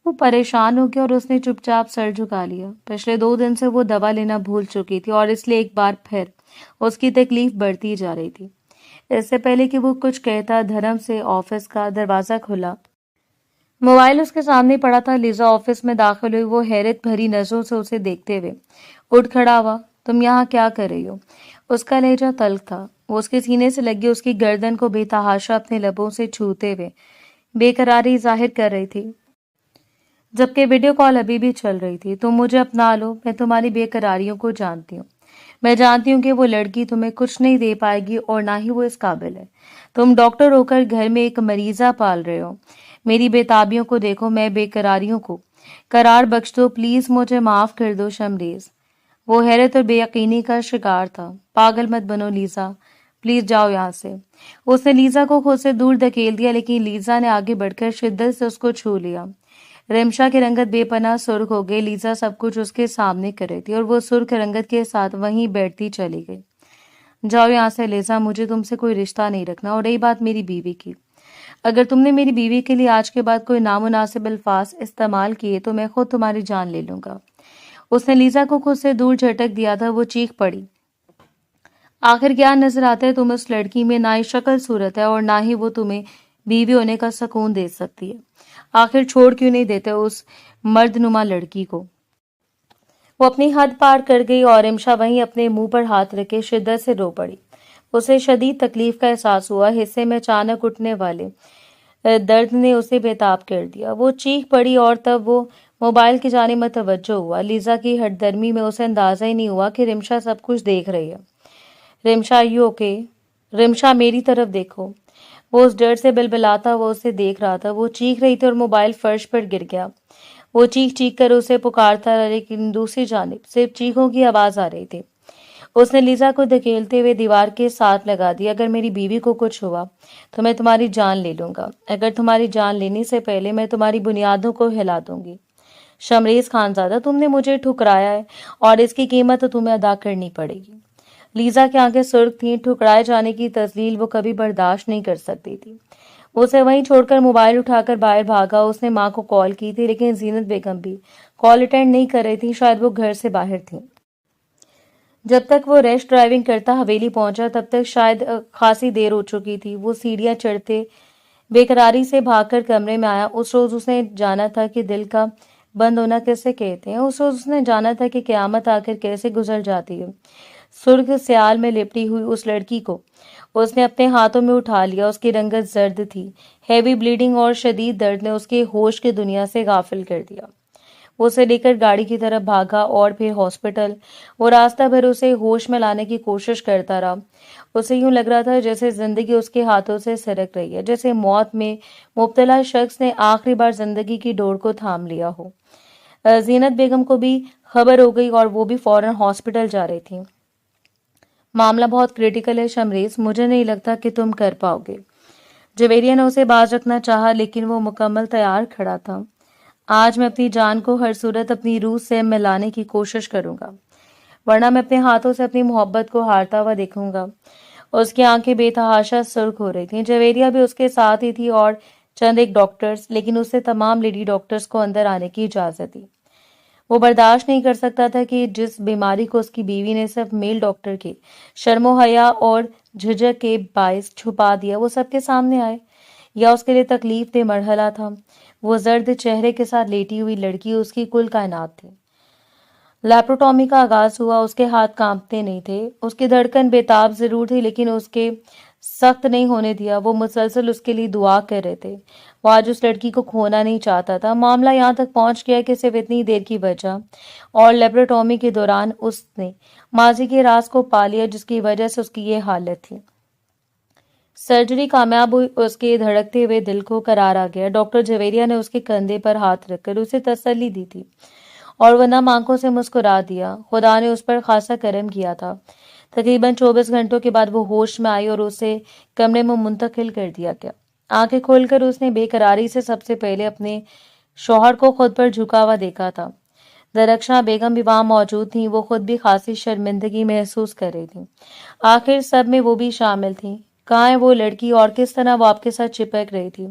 वो परेशान हो गया और उसने चुपचाप सर झुका लिया। पिछले 2 दिन से वो दवा लेना भूल चुकी थी और इसलिए एक बार फिर उसकी तकलीफ बढ़ती जा रही थी। इससे पहले कि वो कुछ कहता, धर्म से ऑफिस का दरवाजा खुला। मोबाइल उसके सामने पड़ा था। लीजा ऑफिस में दाखिल हुई। वो हैरत भरी नजरों से उसे देखते हुए उठ खड़ा हुआ। तुम यहाँ क्या कर रही हो? उसका लहजा तल्ख था। वो उसके सीने से लगी उसकी गर्दन को बेतहाशा अपने लबों से छूते हुए बेकरारी जाहिर कर रही थी, जबकि वीडियो कॉल अभी भी चल रही थी। तुम मुझे अपना लो, मैं तुम्हारी बेकरारियों को जानती हूँ। मैं जानती हूँ कि वो लड़की तुम्हें कुछ नहीं दे पाएगी और ना ही वो इस काबिल है। तुम डॉक्टर होकर घर में एक मरीजा पाल रहे हो। मेरी बेताबियों को देखो, मैं बेकरारियों को करार बख्श दो, प्लीज मुझे माफ कर दो शमरेज। वो हैरत और बेयकीनी का शिकार था। पागल मत बनो लीजा, प्लीज जाओ यहाँ से। उसने लीजा को खुद से दूर धकेल दिया, लेकिन लीजा ने आगे बढ़कर शिद्दत से उसको छू लिया। रिमशा की रंगत बेपनाह सुर्ख हो गई। लीजा सब कुछ उसके सामने कर रही थी और वो सुर्ख रंगत के साथ वहीं बैठती चली गई। जाओ यहाँ से लीजा, मुझे तुमसे कोई रिश्ता नहीं रखना। और रही बात मेरी बीवी की, अगर तुमने मेरी बीवी के लिए आज के बाद कोई नामुनासिब अल्फाज इस्तेमाल किए तो मैं खुद तुम्हारी जान ले लूंगा। उसने लीजा को खुद से दूर झटक दिया था। वो चीख पड़ी, आखिर क्या नजर आता है तुम उस लड़की में? ना ही शक्ल सूरत है और ना ही वो तुम्हें बीवी होने का सुकून दे सकती है। आखिर छोड़ क्यों नहीं देते उस मर्दनुमा लड़की को? वो अपनी हद पार कर गई और रिमशा वहीं अपने मुंह पर हाथ रखे शिद्दत से रो पड़ी। उसे शदीद तकलीफ का एहसास हुआ। हिस्से में अचानक उठने वाले दर्द ने उसे बेताब कर दिया। वो चीख पड़ी और तब वो मोबाइल की जाने में तवज्जो हुआ। लीजा की हठधर्मी में उसे अंदाजा ही नहीं हुआ कि रिमशा सब कुछ देख रही है। Rimsha, you okay? रिमशा, मेरी तरफ देखो। वो उस डर से बिलबिलाता हुआ उसे देख रहा था। वो चीख रही थी और मोबाइल फर्श पर गिर गया। वो चीख चीख कर उसे पुकारता रहा, लेकिन दूसरी जानिब सिर्फ चीखों की आवाज आ रही थी। उसने लीजा को धकेलते हुए दीवार के साथ लगा दिया, अगर मेरी बीवी को कुछ हुआ तो मैं तुम्हारी जान ले लूंगा। अगर तुम्हारी जान लेने से पहले मैं तुम्हारी बुनियादों को हिला दूंगी। शमरेज खानजादा, तुमने मुझे ठुकराया है और इसकी कीमत तो तुम्हें अदा करनी पड़ेगी। लीजा की आंखें सुर्ख थीं। ठुकराए जाने की तजलील वो कभी बर्दाश्त नहीं कर सकती थी। उसे वहीं छोड़कर मोबाइल उठाकर बाहर भागा। उसने माँ को कॉल की थी, लेकिन जीनत बेगम भी कॉल अटेंड नहीं कर रही थी। शायद वो घर से बाहर थी। जब तक वो रैश ड्राइविंग करता हवेली पहुंचा तब तक शायद खासी देर हो चुकी थी। वो सीढ़ियां चढ़ते बेकरारी से भागकर कमरे में आया। उस रोज उसने जाना था कि दिल का बंद होना कैसे कहते हैं। उस रोज उसने जाना था कि क़यामत आखिर कैसे गुजर जाती है। सुर्ख स्याल में लिपटी हुई उस लड़की को उसने अपने हाथों में उठा लिया। उसकी रंगत जर्द थी। हैवी ब्लीडिंग और शदीद दर्द ने उसके होश की दुनिया से गाफिल कर दिया। वो उसे लेकर गाड़ी की तरफ भागा और फिर हॉस्पिटल। वो रास्ता भर उसे होश में लाने की कोशिश करता रहा। उसे यूं लग रहा था जैसे जिंदगी उसके हाथों से सरक रही है, जैसे मौत में मुब्तला शख्स ने आखिरी बार जिंदगी की डोर को थाम लिया हो। जीनत बेगम को भी खबर हो गई और वो भी फौरन हॉस्पिटल जा रही थी। मामला बहुत क्रिटिकल है शमरेज, मुझे नहीं लगता कि तुम कर पाओगे। जवेरिया ने उसे बाज रखना चाहा, लेकिन वो मुकम्मल तैयार खड़ा था। आज मैं अपनी जान को हर सूरत अपनी रूह से मिलाने की कोशिश करूंगा, वरना मैं अपने हाथों से अपनी मोहब्बत को हारता हुआ देखूंगा। उसकी आंखें बेतहाशा सुर्ख हो रही थीं। जवेरिया भी उसके साथ ही थी और चंद एक डॉक्टर्स, लेकिन उससे तमाम लेडी डॉक्टर्स को अंदर आने की इजाजत दी। वो बर्दाश्त नहीं कर सकता था कि जिस बीमारी को उसकी बीवी ने सिर्फ मेल डॉक्टर के शर्मो हया और झिझक के बायस छुपा दिया, वो सबके सामने आए। या उसके लिए तकलीफ दे मरहला था। वो जर्द चेहरे के साथ लेटी हुई लड़की उसकी कुल कायनात थी। लैप्रोटॉमी का आगाज हुआ। उसके हाथ कांपते नहीं थे। उसकी धड़कन बेताब जरूर थी, लेकिन उसके सख्त नहीं होने दिया। वो मुसलसल उसके लिए दुआ कर रहे थे। वो आज उस लड़की को खोना नहीं चाहता था। मामला यहाँ तक पहुंच गया कि सिर्फ इतनी देर की वजह और लैप्रोटॉमी के दौरान उसने माजी के राज को पा लिया जिसकी वजह से उसकी ये हालत थी। सर्जरी कामयाब हुई। उसके धड़कते हुए दिल को करार आ गया। डॉक्टर जवेरिया ने उसके कंधे पर हाथ रखकर उसे तसल्ली दी थी और वह नम आंखों से मुस्कुरा दिया। खुदा ने उस पर खासा करम किया था। तकरीबन 24 घंटों के बाद वो होश में आई और उसे कमरे में मुंतकिल कर दिया गया। आंखें खोलकर उसने बेकरारी से सबसे पहले अपने शौहर को खुद पर झुका हुआ देखा था। दरख्शां बेगम भी वहां मौजूद थी। वो खुद भी खासी शर्मिंदगी महसूस कर रही थी। आखिर सब में वो भी शामिल थी। कहाँ है वो लड़की और किस तरह वो आपके साथ चिपक रही थी?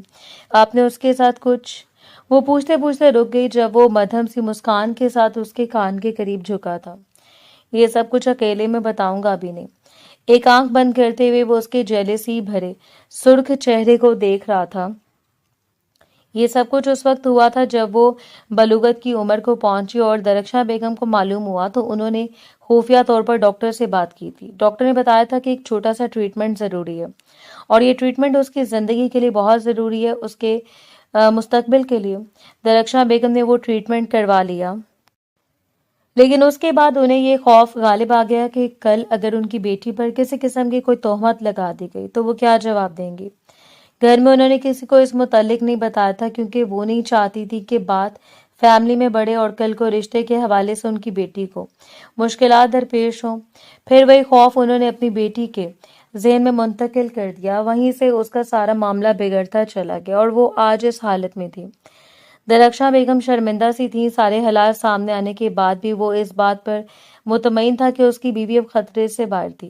आपने उसके साथ कुछ? वो पूछते पूछते रुक गई जब वो मध्यम सी मुस्कान के साथ उसके कान के करीब झुका था। ये सब कुछ अकेले में बताऊंगा अभी नहीं। एक आंख बंद करते हुए वो उसके जेलेसी भरे सुर्ख चेहरे को देख रहा था। ये सब कुछ उस वक्त हुआ था जब वो बलूगत की उम्र को पहुंची और दरख्शां बेगम को मालूम हुआ तो उन्होंने खुफिया तौर पर डॉक्टर से बात की थी। डॉक्टर ने बताया था कि एक छोटा सा ट्रीटमेंट जरूरी है और ये ट्रीटमेंट उसकी जिंदगी के लिए बहुत जरूरी है, उसके मुस्तकबिल के लिए। दरख्शां बेगम ने वो ट्रीटमेंट करवा लिया, लेकिन उसके बाद उन्हें ये खौफ गालिब आ गया कि कल अगर उनकी बेटी पर किसी किस्म की कोई तोहमत लगा दी गई तो वो क्या जवाब देंगी। घर में उन्होंने किसी को इस मुतालिक नहीं बताया था क्योंकि वो नहीं चाहती थी कि बात फैमिली में बढ़े और कल को रिश्ते के हवाले से उनकी बेटी को मुश्किलात दरपेश हों। फिर वही खौफ उन्होंने अपनी बेटी के ذہن میں منتقل کر دیا۔ وہیں سے اس کا سارا معاملہ بگڑتا چلا گیا اور وہ آج اس حالت میں تھی۔ درخشاں بیگم شرمندہ سی تھی۔ سارے حالات سامنے آنے کے بعد بھی وہ اس بات پر مطمئن تھا کہ اس کی بیوی اب خطرے سے باہر تھی۔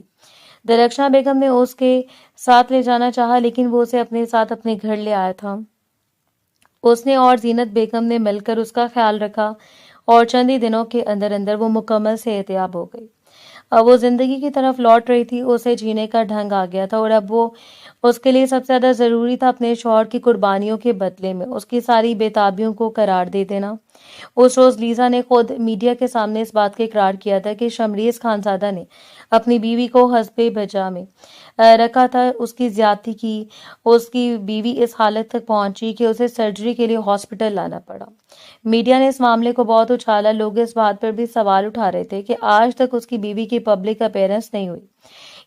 درخشاں بیگم نے اس کے ساتھ لے جانا چاہا لیکن وہ اسے اپنے ساتھ اپنے گھر لے آیا تھا۔ اس نے اور زینت بیگم نے مل کر اس کا خیال رکھا اور چند ہی دنوں کے اندر اندر وہ مکمل صحت یاب ہو گئی۔ اب وہ زندگی کی طرف لوٹ رہی تھی۔ اسے جینے کا ڈھنگ آ گیا تھا اور اب وہ اس کے لیے سب سے زیادہ ضروری تھا اپنے شوہر کی قربانیوں کے بدلے میں اس کی ساری بےتابیوں کو قرار دے دینا۔ اس روز لیزا نے خود میڈیا کے سامنے اس بات کا اقرار کیا تھا کہ شمریز خانزادہ نے اپنی بیوی کو حسب بجا میں رکھا تھا، اس کی زیادتی کی۔ اس کی بیوی اس حالت تک پہنچی کہ اسے سرجری کے لیے ہاسپٹل لانا پڑا۔ میڈیا نے اس معاملے کو بہت اچھالا۔ لوگ اس بات پر بھی سوال اٹھا رہے تھے کہ آج تک اس کی بیوی کی پبلک اپیرنس نہیں ہوئی۔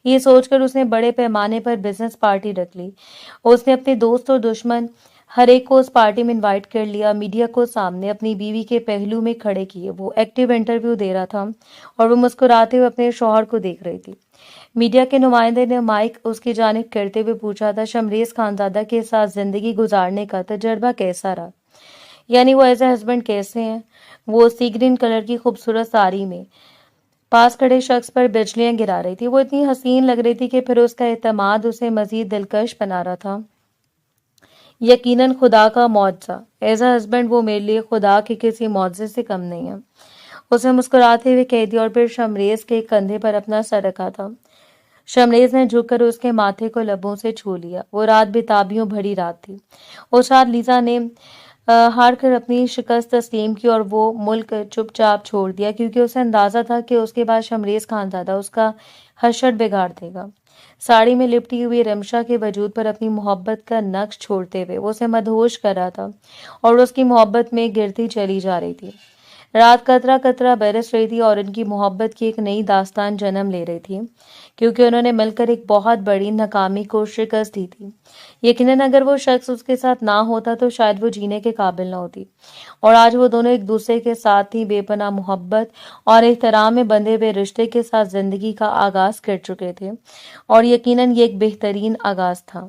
یہ سوچ کر اس نے بڑے پیمانے پر بزنس پارٹی رکھ لی۔ اس نے اپنے دوست اور دشمن ہر ایک کو اس پارٹی میں انوائٹ کر لیا۔ میڈیا کو سامنے اپنی بیوی کے پہلو میں کھڑے کیے وہ ایکٹیو انٹرویو دے رہا تھا اور وہ مسکراتے ہوئے اپنے شوہر کو دیکھ رہی تھی۔ میڈیا کے نمائندے نے مائک اس کی جانب کرتے ہوئے پوچھا تھا، شمریز خانزادہ کے ساتھ زندگی گزارنے کا تجربہ کیسا رہا؟ یعنی وہ ایز اے ہسبینڈ کیسے ہیں؟ وہ سی گرین کلر کی خوبصورت ساڑی میں پاس کھڑے شخص پر بجلیاں گرا رہی تھی۔ وہ اتنی حسین لگ رہی تھی کہ پھر اس کا اعتماد اسے مزید دلکش بنا رہا تھا۔ یقیناً خدا کا معجزہ۔ ایز اے ہسبینڈ وہ میرے لیے خدا کے کسی معجزے سے کم نہیں ہے، اسے مسکراتے ہوئے کہہ دیا اور پھر شمریز کے کندھے پر اپنا سر رکھا تھا۔ شمریز نے جھک کر اس کے ماتھے کو لبوں سے چھو لیا۔ وہ رات بےتابیوں بھری رات تھی۔ اس رات لیزا نے ہار کر اپنی شکست تسلیم کی اور وہ ملک چپ چاپ چھوڑ دیا کیونکہ اسے اندازہ تھا کہ اس کے بعد شمریز خانزادہ اس کا حشر بگاڑ دے گا۔ ساڑی میں لپٹی ہوئی رمشا کے وجود پر اپنی محبت کا نقش چھوڑتے ہوئے وہ اسے مدہوش کر رہا تھا اور اس کی محبت میں گرتی چلی جا رہی تھی۔ رات قطرہ قطرہ برس رہی تھی اور ان کی محبت کی ایک نئی داستان جنم لے رہی تھی کیونکہ انہوں نے مل کر ایک بہت بڑی ناکامی کو شکست دی تھی۔ یقیناً اگر وہ شخص اس کے ساتھ نہ ہوتا تو شاید وہ جینے کے قابل نہ ہوتی، اور آج وہ دونوں ایک دوسرے کے ساتھ ہی بے پناہ محبت اور احترام میں بندھے ہوئے رشتے کے ساتھ زندگی کا آغاز کر چکے تھے، اور یقیناً یہ ایک بہترین آغاز تھا۔